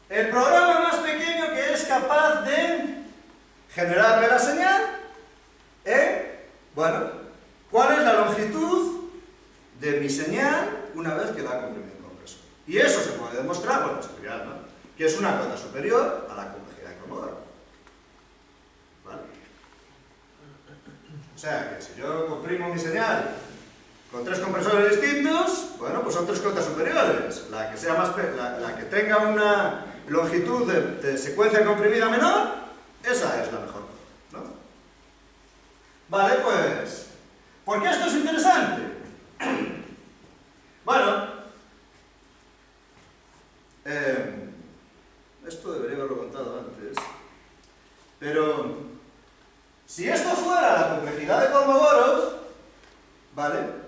el programa más pequeño que es capaz de generarme la señal en, bueno, ¿cuál es la longitud de mi señal una vez que la ha comprimido el compresor? Y eso se puede demostrar, bueno, es trivial, ¿no? Que es una cota superior a la complejidad de Kolmogorov. ¿Vale? O sea, que si yo comprimo mi señal con 3 compresores distintos, bueno, pues son 3 cotas superiores. La que sea la que tenga una longitud de secuencia comprimida menor, esa es la mejor, ¿no? Vale, pues, ¿por qué esto es interesante? Bueno, esto debería haberlo contado antes, pero si esto fuera la complejidad de Kolmogorov, ¿vale?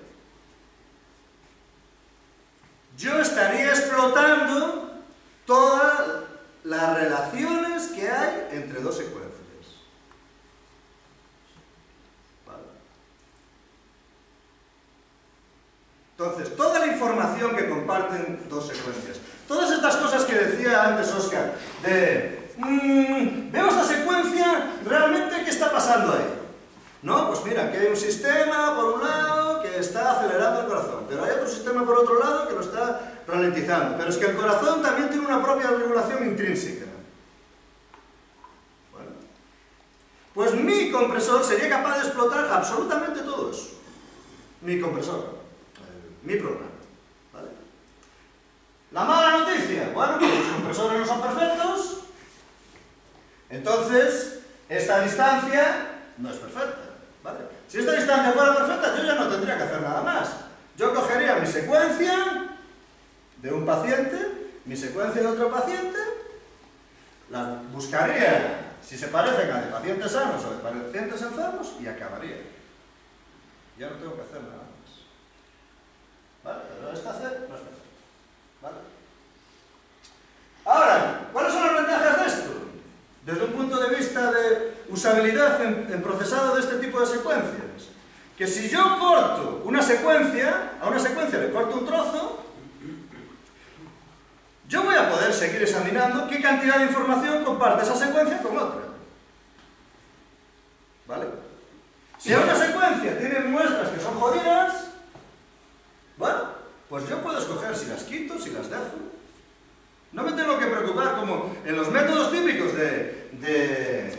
Yo estaría explotando todas las relaciones que hay entre dos secuencias. ¿Vale? Entonces, toda la información que comparten dos secuencias, todas estas cosas que decía antes Óscar, de veo esta secuencia, realmente, ¿qué está pasando ahí? No, pues mira, que hay un sistema por un lado que está acelerando el corazón, pero hay otro sistema por otro lado que lo está ralentizando. Pero es que el corazón también tiene una propia regulación intrínseca. Bueno, pues mi compresor sería capaz de explotar absolutamente todo eso. Mi compresor, mi programa. ¿Vale? La mala noticia, bueno, pues los compresores no son perfectos, entonces esta distancia no es perfecta. ¿Vale? Si esta distancia fuera perfecta, yo ya no tendría que hacer nada más. Yo cogería mi secuencia de un paciente, mi secuencia de otro paciente, la buscaría si se parecen a de pacientes sanos o de pacientes enfermos y acabaría. Ya no tengo que hacer nada más. ¿Vale? Pero esta C no es perfecta. ¿Vale? Ahora, ¿cuáles son las ventajas de esto? Desde un punto de vista de usabilidad en procesado de este tipo de secuencias. que si yo corto una secuencia, a una secuencia le corto un trozo, yo voy a poder seguir examinando qué cantidad de información comparte esa secuencia con otra. ¿Vale? Si a una secuencia tiene muestras que son jodidas, bueno, pues yo puedo escoger si las quito, si las dejo. No me tengo que preocupar como en los métodos típicos de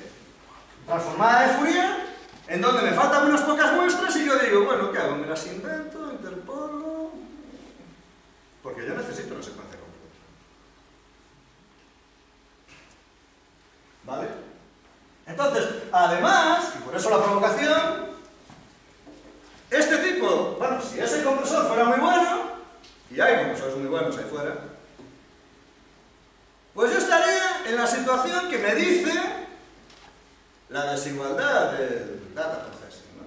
transformada de Fourier, en donde me faltan unas pocas muestras y yo digo, bueno, ¿qué hago? Me las invento, interpolo, porque yo necesito una secuencia completa. ¿Vale? Entonces, además, y por eso la provocación, este tipo, bueno, si ese compresor fuera muy bueno, y hay compresores muy buenos ahí fuera, pues yo estaría en la situación que me dice la desigualdad del data processing, ¿no?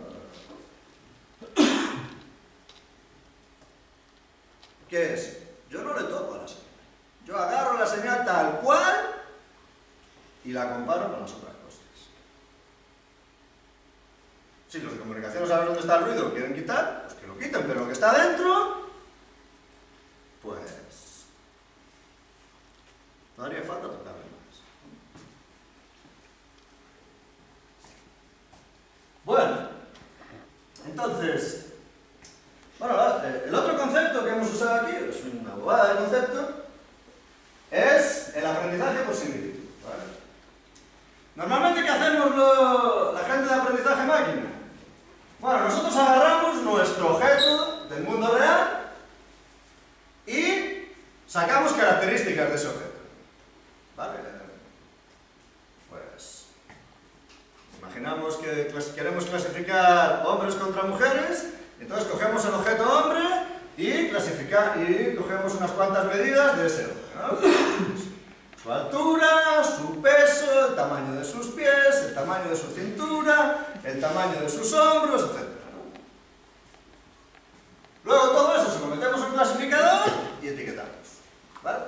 ¿Qué es? Yo no le toco a la señal. Yo agarro la señal tal cual y la comparo con las otras cosas. Si los de comunicación saben dónde está el ruido, lo quieren quitar, pues que lo quiten, pero lo que está dentro, pues no haría falta tocarle más. Bueno, entonces, bueno, el otro concepto que hemos usado aquí, es una bobada de concepto, es el aprendizaje por similitud. ¿Vale? Normalmente, ¿qué hacemos la gente de aprendizaje máquina? Bueno, nosotros agarramos nuestro objeto del mundo real y sacamos características de ese objeto. ¿Vale? Pues imaginamos que queremos clasificar hombres contra mujeres, entonces cogemos el objeto hombre y cogemos unas cuantas medidas de ese hombre, ¿no? Su altura, su peso, el tamaño de sus pies, el tamaño de su cintura, el tamaño de sus hombros, etc. ¿no? Luego todo eso se lo metemos en un clasificador y etiquetamos. ¿Vale?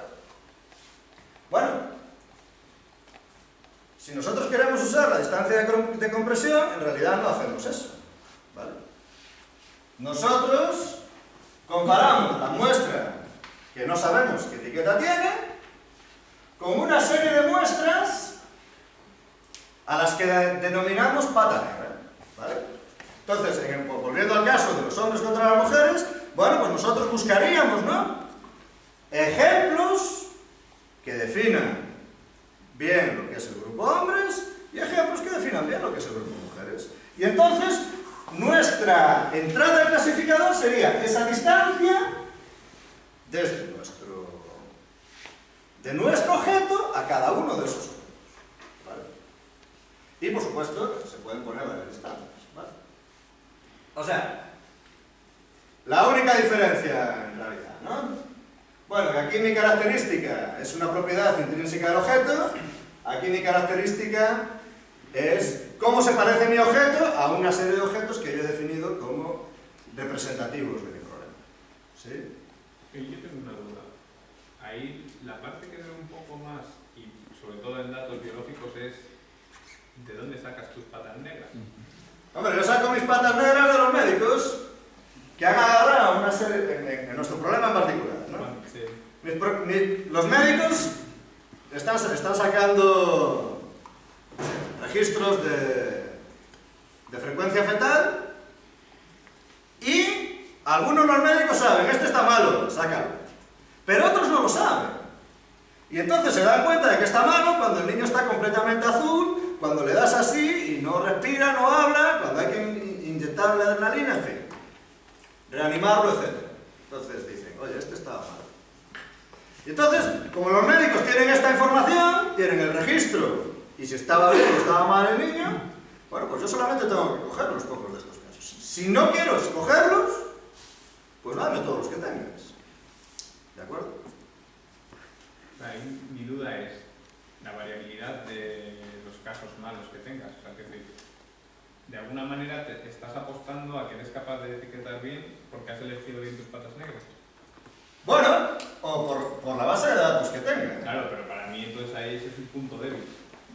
Bueno, si nosotros queremos usar la distancia de compresión, en realidad no hacemos eso. ¿Vale? Nosotros comparamos la muestra que no sabemos qué etiqueta tiene con una serie de muestras a las que denominamos pata negra. ¿Vale? Entonces, volviendo al caso de los hombres contra las mujeres, bueno, pues nosotros buscaríamos, ¿no?, ejemplos que definan bien lo que es el grupo hombres y ejemplos que definan bien lo que es el grupo mujeres. Y entonces, nuestra entrada al clasificador sería esa distancia desde de nuestro objeto a cada uno de esos objetos. ¿Vale? Y por supuesto, se pueden poner varias distancias. ¿Vale? O sea, la única diferencia en realidad, ¿no? Bueno, que aquí mi característica es una propiedad intrínseca del objeto, aquí mi característica es cómo se parece mi objeto a una serie de objetos que yo he definido como representativos de mi problema. ¿Sí? Yo tengo una duda. Ahí la parte que veo un poco más, y sobre todo en datos biológicos, es ¿de dónde sacas tus patas negras? Hombre, yo saco mis patas negras de los médicos que han agarrado una serie, en nuestro problema en particular, ¿no? Sí. Los médicos están sacando registros de frecuencia fetal y algunos de los médicos saben, este está malo, sácalo. Pero otros no lo saben. Y entonces se dan cuenta de que está malo cuando el niño está completamente azul, cuando le das así y no respira, no habla, cuando hay que inyectarle adrenalina, en fin. Reanimarlo, etc. Entonces dicen, oye, este estaba mal. Y entonces, como los médicos tienen esta información, tienen el registro, y si estaba bien o estaba mal el niño, bueno, pues yo solamente tengo que coger los pocos de estos casos. Si no quiero escogerlos, pues dame todos los que tengas. ¿De acuerdo? Ahí, mi duda es la variabilidad de los casos malos que tengas. O sea, que de alguna manera te estás apostando a que eres capaz de etiquetar bien porque has elegido bien tus patas negras. Bueno, o por la base de datos que tengas. Claro, pero para mí entonces ahí ese es un punto débil.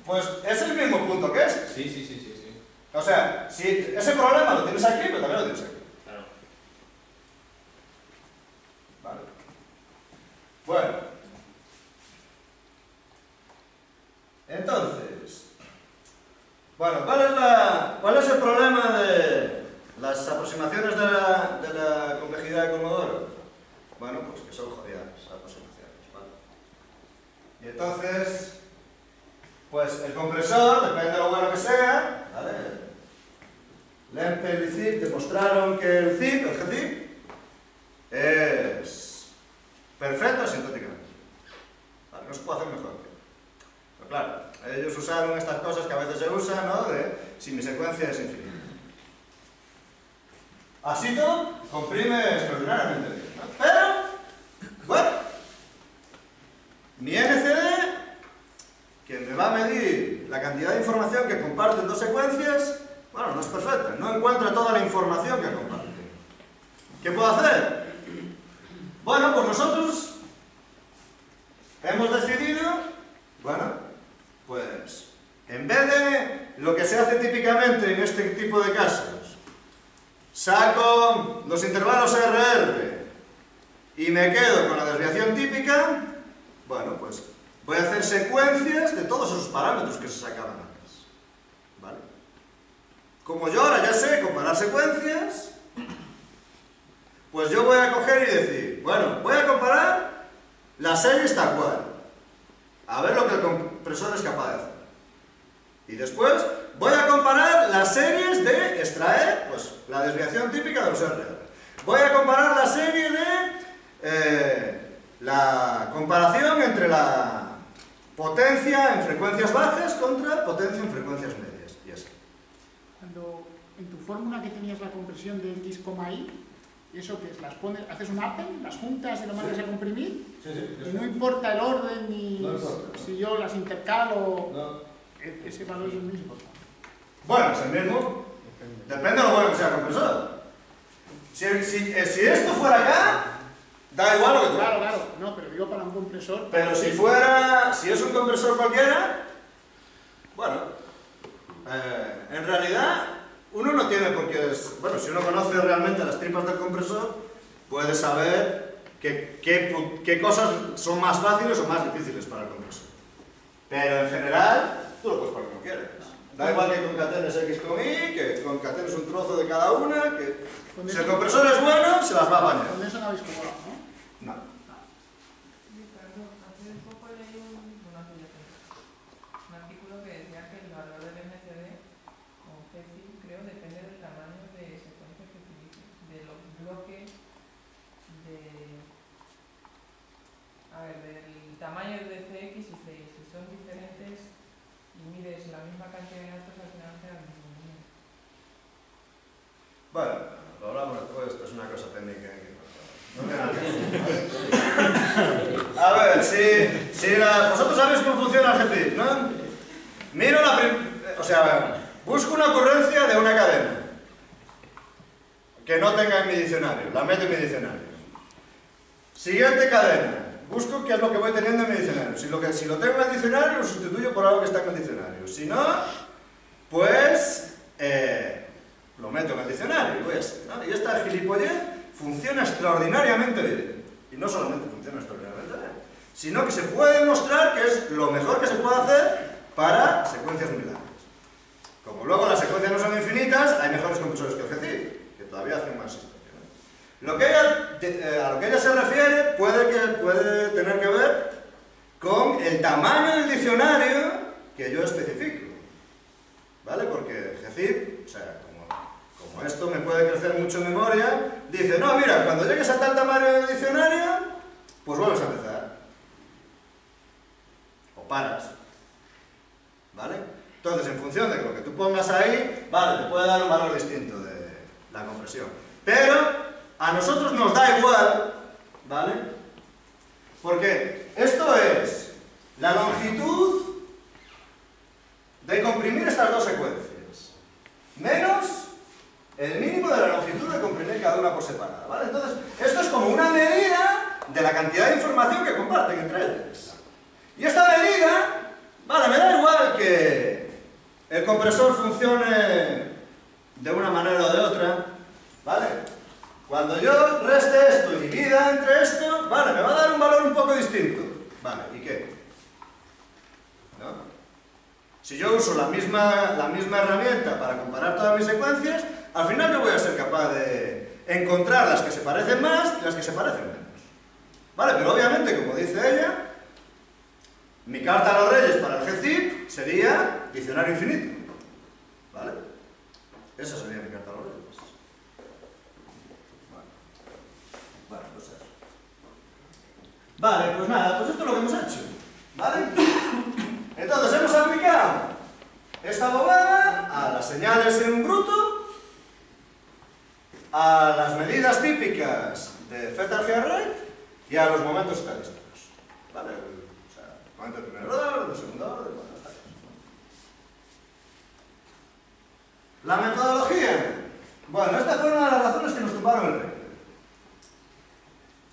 Pues es el mismo punto que este. Sí. O sea, si ese problema lo tienes aquí, pero también lo tienes aquí. Claro. Vale. Bueno. Entonces, bueno, ¿cuál es el problema de las aproximaciones de la complejidad de Kolmogorov? Bueno, pues que son jodidas aproximaciones, ¿vale? Y entonces, pues el compresor, depende de lo bueno que sea, ¿vale? Lempe y Zip demostraron que el GZIP, es perfecto sintéticamente. ¿Vale? No se puede hacer mejor. Pero claro, ellos usaron estas cosas que a veces se usan, ¿no? De si mi secuencia es infinita. Así todo, comprime extraordinariamente bien, ¿no? Pero, bueno, mi NCD, que me va a medir la cantidad de información que comparten dos secuencias, bueno, no es perfecta, no encuentra toda la información que comparten. ¿Qué puedo hacer? Bueno, pues nosotros hemos decidido, bueno, pues en vez de lo que se hace típicamente en este tipo de casos, saco los intervalos RR y me quedo con la desviación típica, bueno, pues voy a hacer secuencias de todos esos parámetros que se sacaban antes. ¿Vale? Como yo ahora ya sé comparar secuencias, pues yo voy a coger y decir, bueno, voy a comparar las series tal cual, a ver lo que el compresor es capaz de hacer. Y después voy a comparar las series de extraer, pues, la desviación típica de los RR. Voy a comparar la serie de la comparación entre la potencia en frecuencias bajas contra potencia en frecuencias medias. Y así. Cuando en tu fórmula que tenías la compresión de X, Y, ¿eso qué es? ¿Las pones, haces un append, las juntas y lo mandas a comprimir? Sí, Y no importa el orden ni no importa. si yo las intercalo, No. ese valor es el mismo. Bueno, es el mismo. Depende de lo bueno que sea el compresor. Si esto fuera acá, da igual lo que tú hagas. Claro, no, pero digo para un compresor. Pero si es un compresor cualquiera, bueno, en realidad uno no tiene por qué, bueno, si uno conoce realmente las tripas del compresor, puede saber qué cosas son más fáciles o más difíciles para el compresor. Pero en general, tú lo puedes poner como quieras. Da igual que concatenes X con Y, que concatenes un trozo de cada una, que si el compresor es bueno, se las va a bañar. Con eso no habéis cobrado, ¿no? No. Ricardo, hace poco leí un artículo que decía que el valor del MCD con GZIP, creo, depende del tamaño de secuencia que utilices, de los bloques del tamaño de CX y CY. Si son diferentes y mides la misma cantidad de datos, al final te da el mismo número. Bueno, lo hablamos después, esto es una cosa técnica que no tiene nada que ver. A ver, vosotros sabéis cómo funciona el GZIP, ¿no? Miro busco una ocurrencia de una cadena que no tenga en mi diccionario, la meto en mi diccionario. Siguiente cadena, busco qué es lo que voy teniendo en mi diccionario. Si lo tengo en el diccionario, lo sustituyo por algo que está en el diccionario. Si no, pues lo meto en el diccionario y voy así, ¿no? Y esta gilipollez funciona extraordinariamente bien. Y no solamente funciona extraordinariamente bien, sino que se puede demostrar que es lo mejor que se puede hacer para secuencias muy largas. Como luego las secuencias no son infinitas, hay mejores compresores que el GZIP, que todavía hacen más historia, ¿no? A lo que ella se refiere puede tener que ver con el tamaño del diccionario que yo especifico, ¿vale? Porque GZIP, o sea, como esto me puede crecer mucho en memoria, dice, no, mira, cuando llegues a tal tamaño del diccionario, pues vuelves a empezar. O paras. ¿Vale? Entonces, en función de lo que tú pongas ahí, vale, te puede dar un valor distinto de la compresión. Pero a nosotros nos da igual, ¿vale? Porque esto es la longitud de comprimir estas dos secuencias, menos el mínimo de la longitud de comprimir cada una por separada, ¿vale? Entonces, esto es como una medida de la cantidad de información que comparten entre ellas. Y esta medida, vale, me da igual que el compresor funcione de una manera o de otra, ¿vale? Cuando yo reste esto y divida entre esto, vale, me va a dar un valor un poco distinto. Vale, ¿y qué? ¿No? Si yo uso la misma herramienta para comparar todas mis secuencias, al final yo voy a ser capaz de encontrar las que se parecen más y las que se parecen menos. Vale, pero obviamente, como dice ella, mi carta a los reyes para el GZIP sería diccionario infinito. ¿Vale? Esa sería mi carta a los reyes. Bueno, pues eso. Vale, pues nada, pues esto es lo que hemos hecho. ¿Vale? Entonces hemos aplicado esta bobada a las señales en bruto, a las medidas típicas de Fetter-Head y a los momentos estadísticos. ¿Vale? O sea, momento de primer orden, de segundo orden, bueno, está bien. La metodología. Bueno, esta fue una de las razones que nos tumbaron el rey.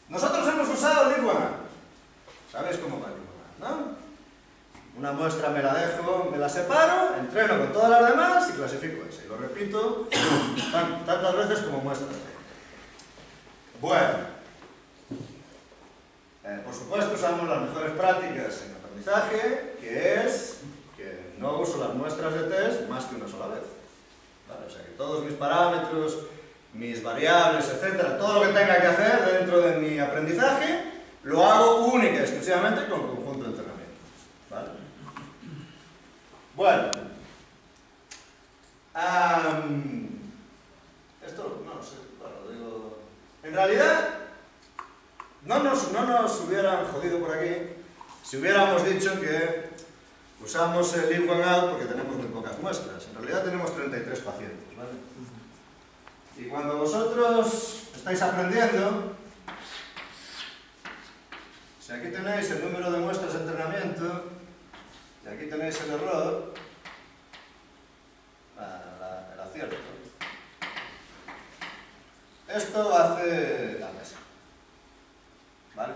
Nosotros hemos usado el Liguana. ¿Sabéis cómo va el Liguana, no? Una muestra me la dejo, me la separo, entreno con todas las demás y clasifico esa. Y lo repito tantas veces como muestra. Bueno, por supuesto usamos las mejores prácticas en aprendizaje, que es que no uso las muestras de test más que una sola vez. ¿Vale? O sea que todos mis parámetros, mis variables, etcétera, todo lo que tenga que hacer dentro de mi aprendizaje, lo hago única y exclusivamente con conjunto de entrenamiento. ¿Vale? Bueno, esto no sé, bueno, digo, en realidad no nos hubieran jodido por aquí si hubiéramos dicho que usamos el in one out porque tenemos muy pocas muestras. En realidad tenemos 33 pacientes, ¿vale? Y cuando vosotros estáis aprendiendo, si aquí tenéis el número de muestras de entrenamiento y aquí tenéis el error, el acierto, esto hace la mesa. ¿Vale?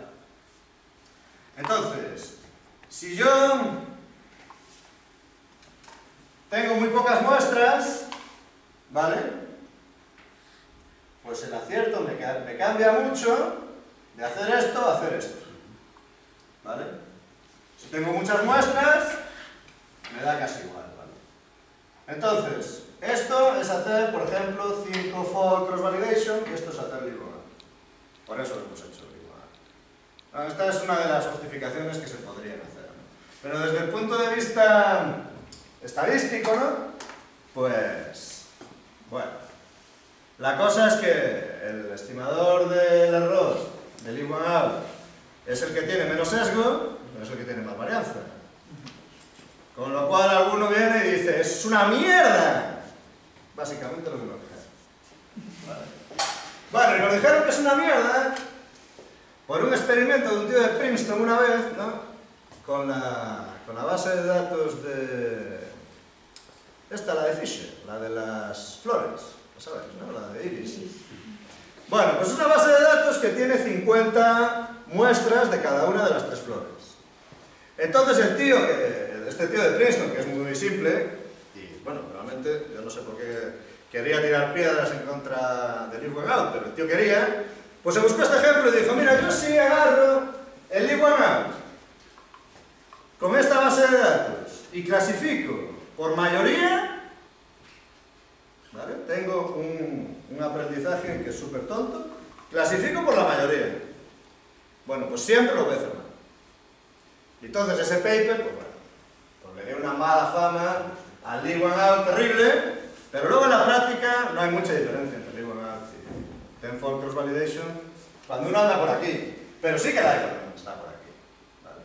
Entonces, si yo tengo muy pocas muestras, ¿vale? Pues el acierto me cambia mucho de hacer esto a hacer esto. ¿Vale? Si tengo muchas muestras, me da casi igual, ¿vale? Entonces, esto es hacer, por ejemplo, 5-fold cross validation y esto es hacer Liguana. Por eso lo hemos hecho Liguana. Esta es una de las justificaciones que se podrían hacer, ¿no? Pero desde el punto de vista estadístico, ¿no? Pues, bueno, la cosa es que el estimador del error del in-one-out es el que tiene menos sesgo, pero es el que tiene más varianza. Con lo cual alguno viene y dice, ¡es una mierda! Básicamente lo que nos dijeron. ¿Vale? Bueno, y nos dijeron que es una mierda por un experimento de un tío de Princeton una vez, ¿no? Con la base de datos de... Esta, la de Fisher, la de las flores, ¿lo sabéis, no? La de Iris. Bueno, pues es una base de datos que tiene 50 muestras de cada una de las 3 flores. Entonces este tío de Princeton, que es muy simple, y bueno, realmente yo no sé por qué quería tirar piedras en contra del in-one-out, pero el tío quería, pues se buscó este ejemplo y dijo, mira, yo sí agarro el in-one-out con esta base de datos y clasifico por mayoría, ¿vale? Tengo un aprendizaje que es súper tonto, clasifico por la mayoría. Bueno, pues siempre lo voy a hacer mal. Y entonces ese paper, pues bueno, pues le dio una mala fama al in-one-out terrible, pero luego en la práctica no hay mucha diferencia entre el in-one-out y tenfold cross validation cuando uno anda por aquí, pero sí que la hay cuando está por aquí, ¿vale?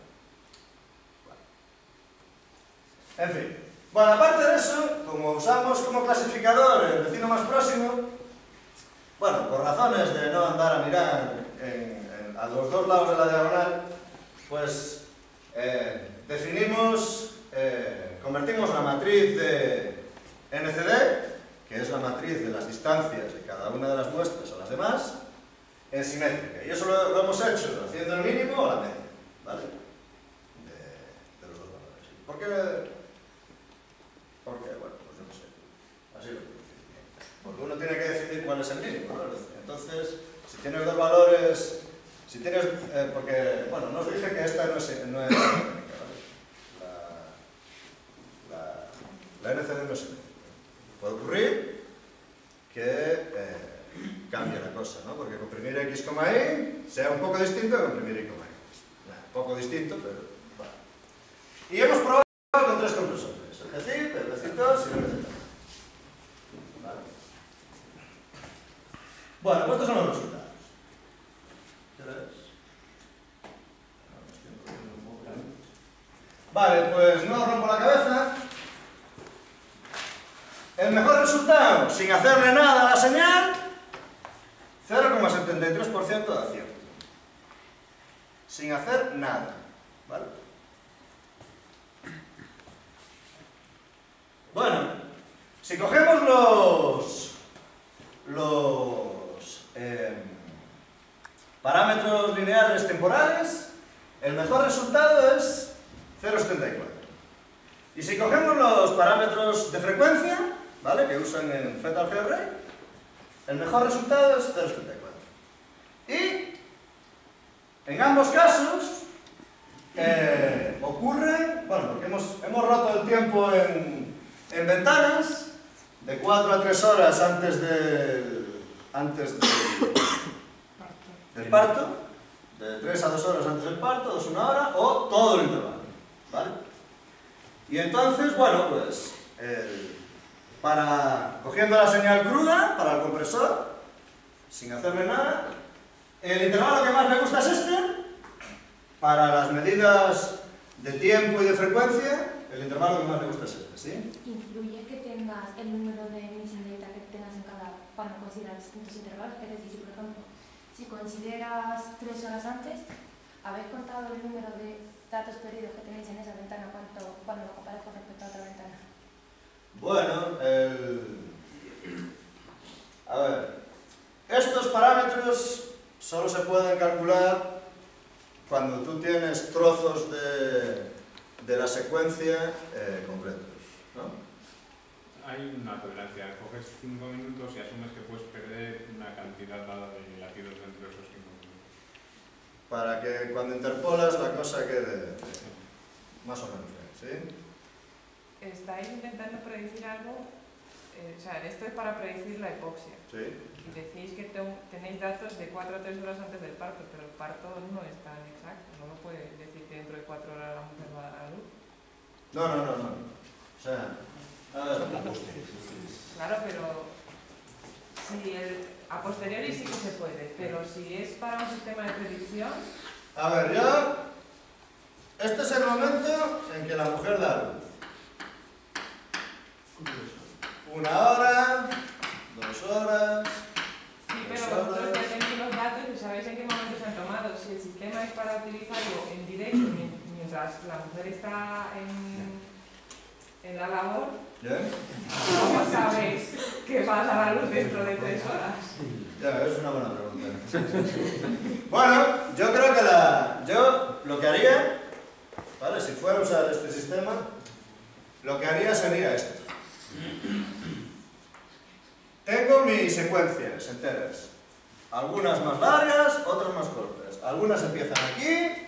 Bueno. En fin. Bueno, aparte de eso, como usamos como clasificador el vecino más próximo, bueno, por razones de no andar a mirar a los dos lados de la diagonal, pues convertimos la matriz de NCD, que es la matriz de las distancias de cada una de las muestras a las demás, en simétrica. Y eso lo hemos hecho haciendo el mínimo o la media, ¿vale? De los dos valores. ¿Por qué? cuál es el mínimo, ¿no? Entonces, si tienes dos valores, si tienes, porque, bueno, no os dije que esta no es simétrica, ¿vale? La NCD no es simétrica. Puede ocurrir que cambie la cosa, ¿no? Porque comprimir X, Y sea un poco distinto que comprimir Y, un poco distinto, pero vale. Y hemos probado con tres compresores, el GCIP, el GCIP2 y el GCIP3. Vale. Bueno, pues estos son los resultados. ¿Qué ves? Vale, pues no os rompo la cabeza. El mejor resultado, sin hacerle nada a la señal, 0,73% de acierto. Sin hacer nada. ¿Vale? Bueno, si cogemos los parámetros lineales temporales, el mejor resultado es 0,74. Y si cogemos los parámetros de frecuencia, ¿vale?, que usan en Fetal Heart Rate, el mejor resultado es 0,74. Y en ambos casos ocurre, bueno, porque hemos roto el tiempo en ventanas de 4 a 3 horas antes del parto, de 3 a 2 horas antes del parto, 2 a 1 hora, o todo el intervalo, ¿vale? Y entonces, bueno, pues, cogiendo la señal cruda para el compresor, sin hacerle nada, el intervalo que más me gusta es este. Para las medidas de tiempo y de frecuencia, el intervalo que más me gusta es este, ¿sí? ¿Influye que tengas el número de emisión de data que tengas en cada, cuando consideras distintos intervalos? Es decir, si por ejemplo, si consideras 3 horas antes, ¿habéis contado el número de datos perdidos que tenéis en esa ventana cuando lo comparas con respecto a otra ventana? Bueno, a ver, estos parámetros solo se pueden calcular cuando tú tienes trozos de la secuencia completos, ¿no? Hay una tolerancia, coges 5 minutos y asumes que puedes perder una cantidad dada de latidos dentro de esos 5 minutos. Para que cuando interpolas la cosa quede más o menos bien, ¿sí? Estáis intentando predecir algo, o sea, esto es para predecir la hipoxia. Sí. Y decís que tenéis datos de 4 a 3 horas antes del parto, pero el parto no es tan exacto, no lo puede decir que dentro de 4 horas la mujer va a dar a luz. No. O sea, claro, pero a posteriori sí que se puede, pero si es para un sistema de predicción... A ver, este es el momento en que la mujer da luz. 1 hora, 2 horas... Sí, pero vosotros ya tenéis los datos y sabéis en qué momento se han tomado. Si el sistema es para utilizarlo en directo mientras la mujer está en la labor, ¿cómo sabéis que va a dar a luz dentro de 3 horas? Ya, es una buena pregunta. Bueno, yo creo que yo lo que haría, ¿vale?, si fuera a usar este sistema, lo que haría sería esto. Tengo mis secuencias enteras, algunas más largas, otras más cortas. Algunas empiezan aquí,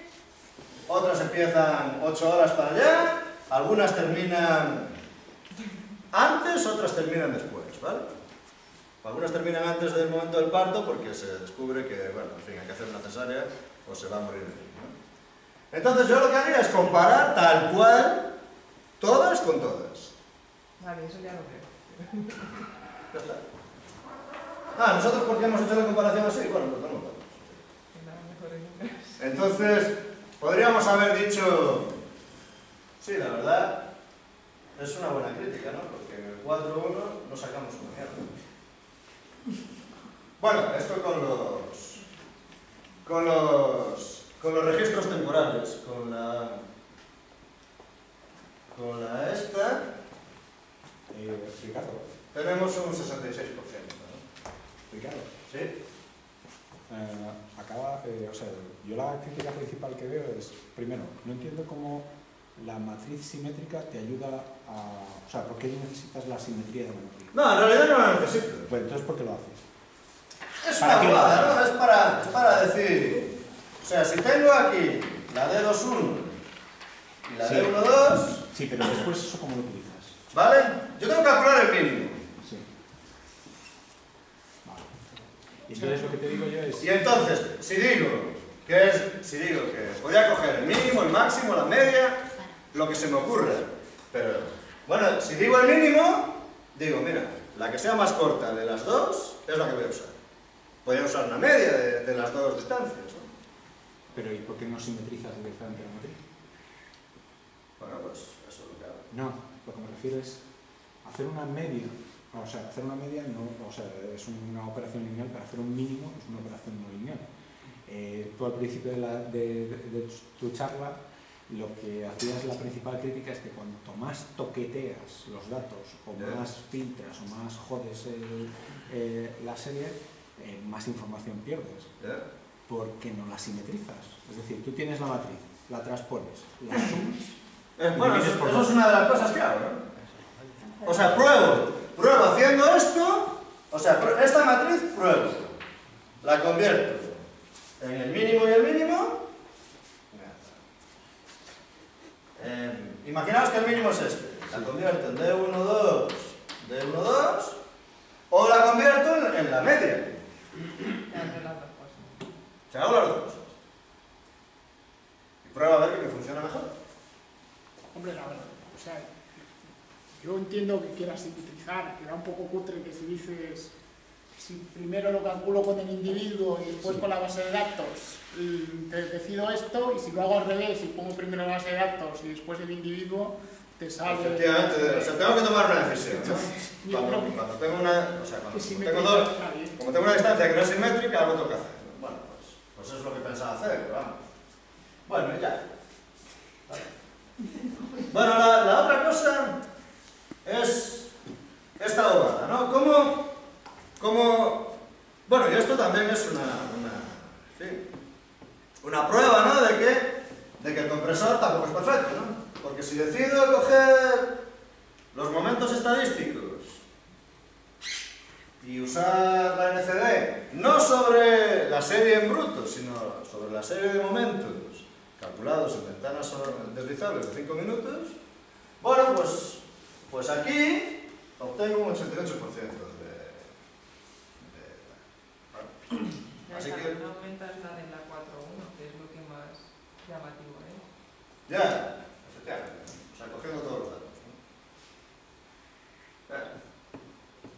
otras empiezan 8 horas para allá, algunas terminan antes, otras terminan después, ¿vale? Algunas terminan antes del momento del parto porque se descubre que, bueno, en fin, hay que hacer una cesárea o se va a morir de niño, ¿no? Entonces yo lo que haría es comparar tal cual todas con todas. Vale, eso ya lo veo. Ya está. ¿Nosotros por qué hemos hecho la comparación así? Bueno, pues no lo vamos. Entonces, podríamos haber dicho... Sí, la verdad, es una buena crítica, ¿no? Porque en el 4.1 no sacamos una mierda. Bueno, esto con los registros temporales, con la esta... Ricardo. Tenemos un 66%, ¿no? Ricardo. ¿Sí? O sea, yo la crítica principal que veo es, primero, no entiendo cómo la matriz simétrica te ayuda a... O sea, ¿por qué necesitas la simetría de la matriz? No, en realidad no la necesito. Pues entonces, ¿por qué lo haces? Es una bobada, ¿no? Es para decir... O sea, si tengo aquí la D21 y la D12... Sí, pero después eso cómo lo utilizas. ¿Vale? Yo tengo que calcular el mínimo. Sí. Vale. Y entonces lo que te digo yo es... Y entonces, si digo que voy a coger el mínimo, el máximo, la media, lo que se me ocurra. Pero, bueno, si digo el mínimo, digo, mira, la que sea más corta de las dos es la que voy a usar. Podría usar una media de las dos distancias, ¿no? Pero ¿y por qué no simetrizas directamente la matriz? Bueno, pues eso es lo que hago. No, lo que me refiero es hacer una media. O sea, hacer una media no, o sea, es una operación lineal, pero hacer un mínimo es una operación no lineal. Tú al principio de tu charla lo que hacías, la principal crítica es que cuanto más toqueteas los datos o más filtras o más jodes la serie, más información pierdes. Porque no la simetrizas. Es decir, tú tienes la matriz, la transpones, la sumas. Bueno, eso es una de las cosas que hago, ¿no? O sea, pruebo haciendo esto, o sea, esta matriz pruebo, la convierto en el mínimo y el mínimo. Imaginaos que el mínimo es este, la convierto en D12, D12, o la convierto en la media. O sea, hago las dos cosas. Y prueba a ver que me funciona mejor. Hombre, la verdad, o sea, yo entiendo que quieras simetrizar, que da un poco cutre que si dices, si primero lo calculo con el individuo y después con la base de datos, decido esto, y si lo hago al revés y pongo primero la base de datos y después el individuo, te sale... Efectivamente, o sea, tengo que tomar una decisión, ¿no? Cuando tengo una... O sea, cuando tengo dos, como tengo una distancia que no es simétrica, algo tengo que hacer. Bueno, pues eso es lo que pensaba hacer, pero vamos. Bueno, ya. Bueno, la otra cosa es esta bobada, ¿no? ¿Cómo? Bueno, y esto también es una prueba, ¿no? De que el compresor tampoco es perfecto, ¿no? Porque si decido coger los momentos estadísticos y usar la NCD, no sobre la serie en bruto, sino sobre la serie de momentos calculados en ventanas deslizables de 5 minutos, bueno, pues aquí obtengo un 88% Así que... No aumentas la de la 4.1, que es lo que más llamativo es. Ya, efectivamente. O sea, cogiendo todos los datos, ¿no?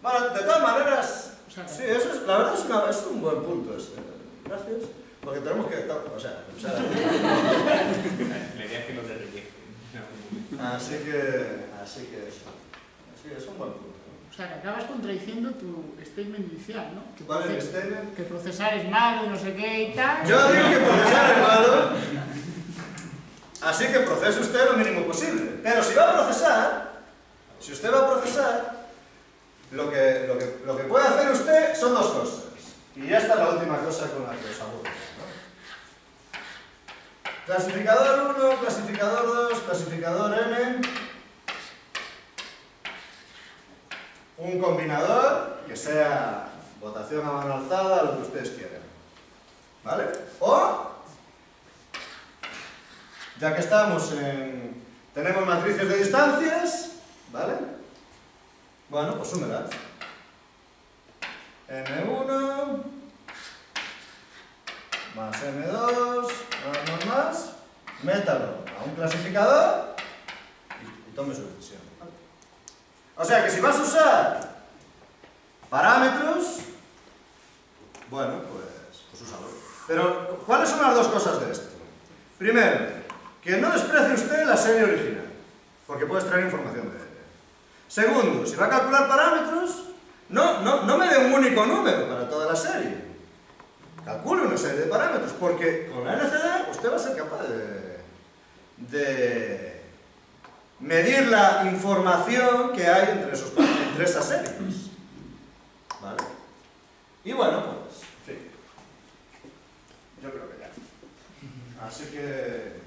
Bueno, de todas maneras, sí, eso es, la verdad es un buen punto ese. Gracias. Porque tenemos que... O sea la idea es que no te rellene. Así que eso. Sí, es un buen punto. O sea, que acabas contradiciendo tu statement inicial, ¿no? ¿Cuál es el statement? Que procesar es malo y no sé qué y tal. Yo digo que procesar es malo, así que procese usted lo mínimo posible. Pero si va a procesar, si usted va a procesar, lo que puede hacer usted son dos cosas. Y esta es la última cosa con la que os aburro, ¿no? Clasificador 1, clasificador 2, clasificador N. Un combinador que sea votación a mano alzada, lo que ustedes quieran. ¿Vale? O, ya que estamos en... tenemos matrices de distancias, ¿vale? Bueno, pues súmelas. M1 más M2 más, métalo a un clasificador y tome su decisión. O sea que si vas a usar parámetros, bueno, pues úsalo. Pero, ¿cuáles son las dos cosas de esto? Primero, que no desprecie usted la serie original, porque puede extraer información de ella. Segundo, si va a calcular parámetros, no me dé un único número para toda la serie. Calcule una serie de parámetros, porque con la NCD usted va a ser capaz de medir la información que hay entre esas series. ¿Vale? Y bueno, pues, en fin. Yo creo que ya. Así que...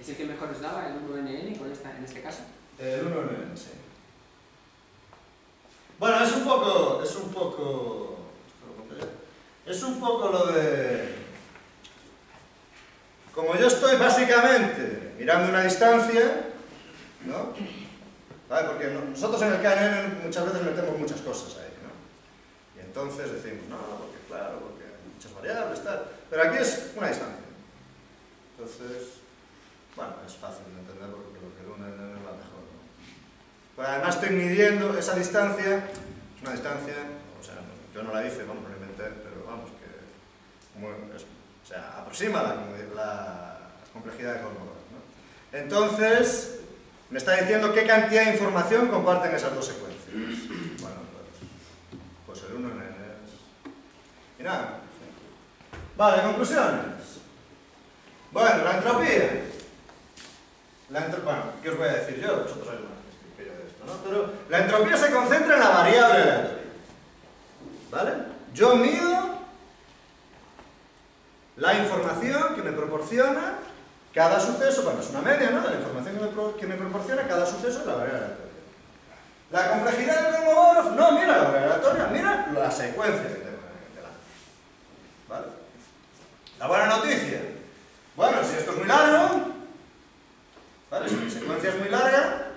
¿Es el que mejor os daba, el 1NN, en este caso? El 1NN, sí. Bueno, es un poco... es un poco lo de... Como yo estoy básicamente mirando una distancia, ¿no? ¿Vale? Porque nosotros en el KNN muchas veces metemos muchas cosas ahí, ¿no? Y entonces decimos, no, porque claro, porque hay muchas variables, tal. Pero aquí es una distancia. Entonces, bueno, es fácil de entender porque lo que une es la mejor, ¿no? Pero además estoy midiendo esa distancia, es una distancia, o sea, yo no la hice, vamos, lo inventé, pero vamos, que o sea, aproxima la complejidad de Kolmogorov, ¿no? Entonces, me está diciendo qué cantidad de información comparten esas dos secuencias. Bueno, pues el 1 en N es... Y nada. Vale, conclusiones. Bueno, la entropía. Bueno, ¿qué os voy a decir yo? Vosotros sabéis más que yo de esto, ¿no? Pero la entropía se concentra en la variable aleatoria. ¿Vale? Yo mido la información que me proporciona cada suceso, bueno, es una media, ¿no? De la información que me proporciona cada suceso es la variable aleatoria. La complejidad de Kolmogorov no mira la variable aleatoria, mira la secuencia que tengo delante. ¿Vale? La buena noticia. Bueno, si esto es muy largo, ¿vale? Si mi secuencia es muy larga,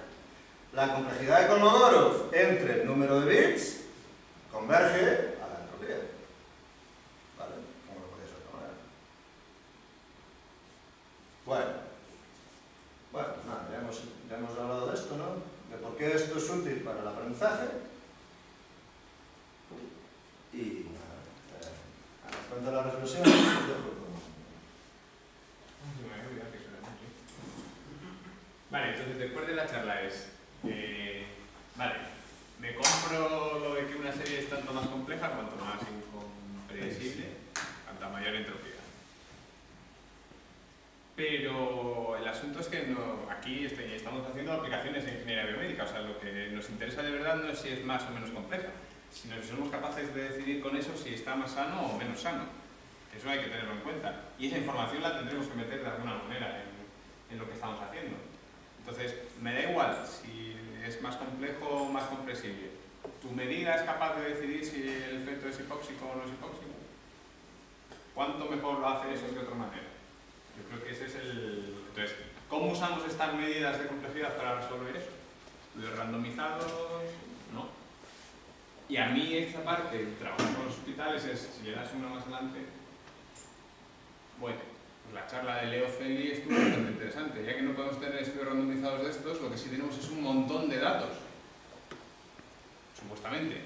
la complejidad de Kolmogorov entre el número de bits converge a la entropía. ¿Vale? ¿Cómo lo podéis ver? Bueno, nada, ya hemos hablado de esto, ¿no? De por qué esto es útil para el aprendizaje. Y nada, a la cuenta de la reflexión, os dejo con... Vale, entonces después de la charla es... vale, me compro lo de que una serie es tanto más compleja cuanto más impredecible, cuanta mayor entropía. Pero el asunto es que aquí estamos haciendo aplicaciones en ingeniería biomédica, o sea, lo que nos interesa de verdad no es si es más o menos compleja, sino si somos capaces de decidir con eso si está más sano o menos sano. Eso hay que tenerlo en cuenta. Y esa información la tendremos que meter de alguna manera en lo que estamos haciendo. Entonces, me da igual si es más complejo o más compresible. ¿Tu medida es capaz de decidir si el feto es hipóxico o no es hipóxico? ¿Cuánto mejor lo hace eso que de otra manera? Yo creo que ese es el... Entonces, ¿cómo usamos estas medidas de complejidad para resolver eso? ¿Estudios randomizados? ¿No? Y a mí esta parte, el trabajo con los hospitales es, si le das una más adelante, bueno, pues la charla de Leo Feli estuvo bastante interesante. Ya que no podemos tener estudios randomizados de estos, lo que sí tenemos es un montón de datos. Supuestamente.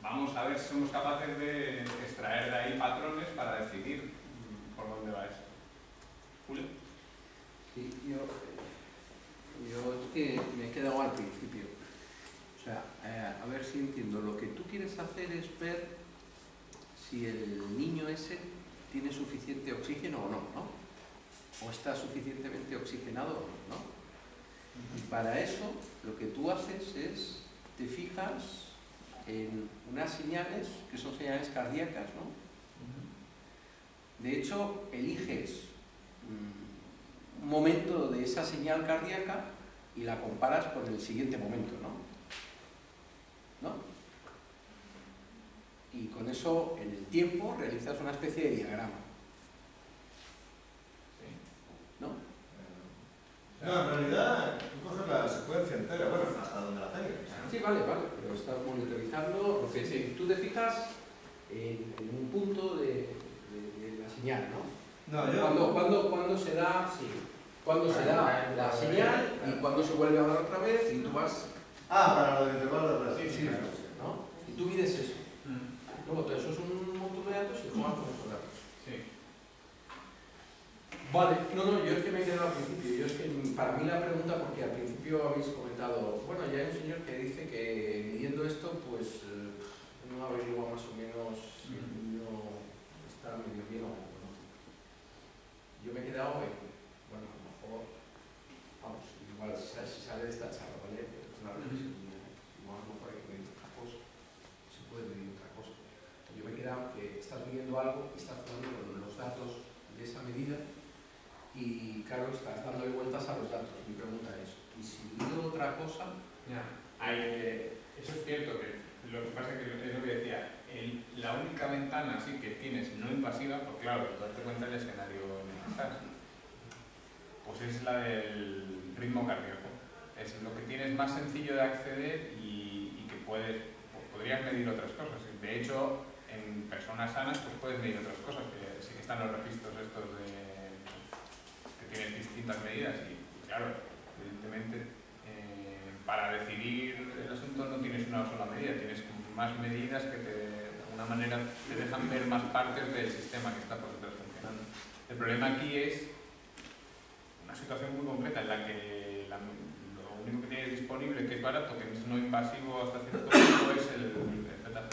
Vamos a ver si somos capaces de extraer de ahí patrones para decidir por dónde va esto. Julio. Sí, yo es que me he quedado al principio. O sea, a ver si entiendo. Lo que tú quieres hacer es ver si el niño ese tiene suficiente oxígeno o no, ¿no? O está suficientemente oxigenado o no, ¿no? Y para eso, lo que tú haces es, te fijas en unas señales que son señales cardíacas, ¿no? De hecho, eliges un momento de esa señal cardíaca y la comparas con el siguiente momento, ¿no? Y con eso, en el tiempo, realizas una especie de diagrama. ¿No? No, en realidad, tú coges la secuencia entera, bueno, hasta donde la tengas. Sí, vale, pero estás monitorizando lo que si tú te fijas en un punto de la señal, ¿no? No, yo... ¿Cuándo se da, cuándo se da la señal y cuándo se vuelve a dar otra vez y tú vas... Ah, para lo del intervalo de la... Sí, ¿no? Y tú mides eso. Luego todo eso es un montón de datos y juegas con esos datos. Sí. Vale, no, yo es que me he quedado al principio. Yo es que para mí la pregunta, porque al principio habéis comentado, bueno, ya hay un señor que dice que midiendo esto, pues no averigua más o menos si el niño está medio bien o no. Yo me he quedado en, bueno, a lo mejor, vamos, igual si sale de esta charla, ¿vale? Es una reflexión mía, igual a lo mejor hay que medir otra cosa, se puede medir otra cosa. Yo me he quedado que estás midiendo algo y estás jugando con los datos de esa medida y, claro, estás dándole vueltas a los datos. Mi pregunta es, ¿y si mido otra cosa? Eso es cierto, que Lo que pasa es que es lo que decía, la única ventana así que tienes no invasiva, porque claro, darte cuenta del escenario en el que estás, pues es la del ritmo cardíaco. Es lo que tienes más sencillo de acceder y que podrías medir otras cosas. De hecho, en personas sanas pues puedes medir otras cosas, que sí que están los registros estos que tienen distintas medidas y claro, evidentemente para decidir el asunto no tienes una sola medida, tienes más medidas que de alguna manera te dejan ver más partes del sistema que está por detrás funcionando. El problema aquí es una situación muy concreta en la que lo único que tienes disponible, que es barato, que es no invasivo hasta cierto punto, es el ZPA.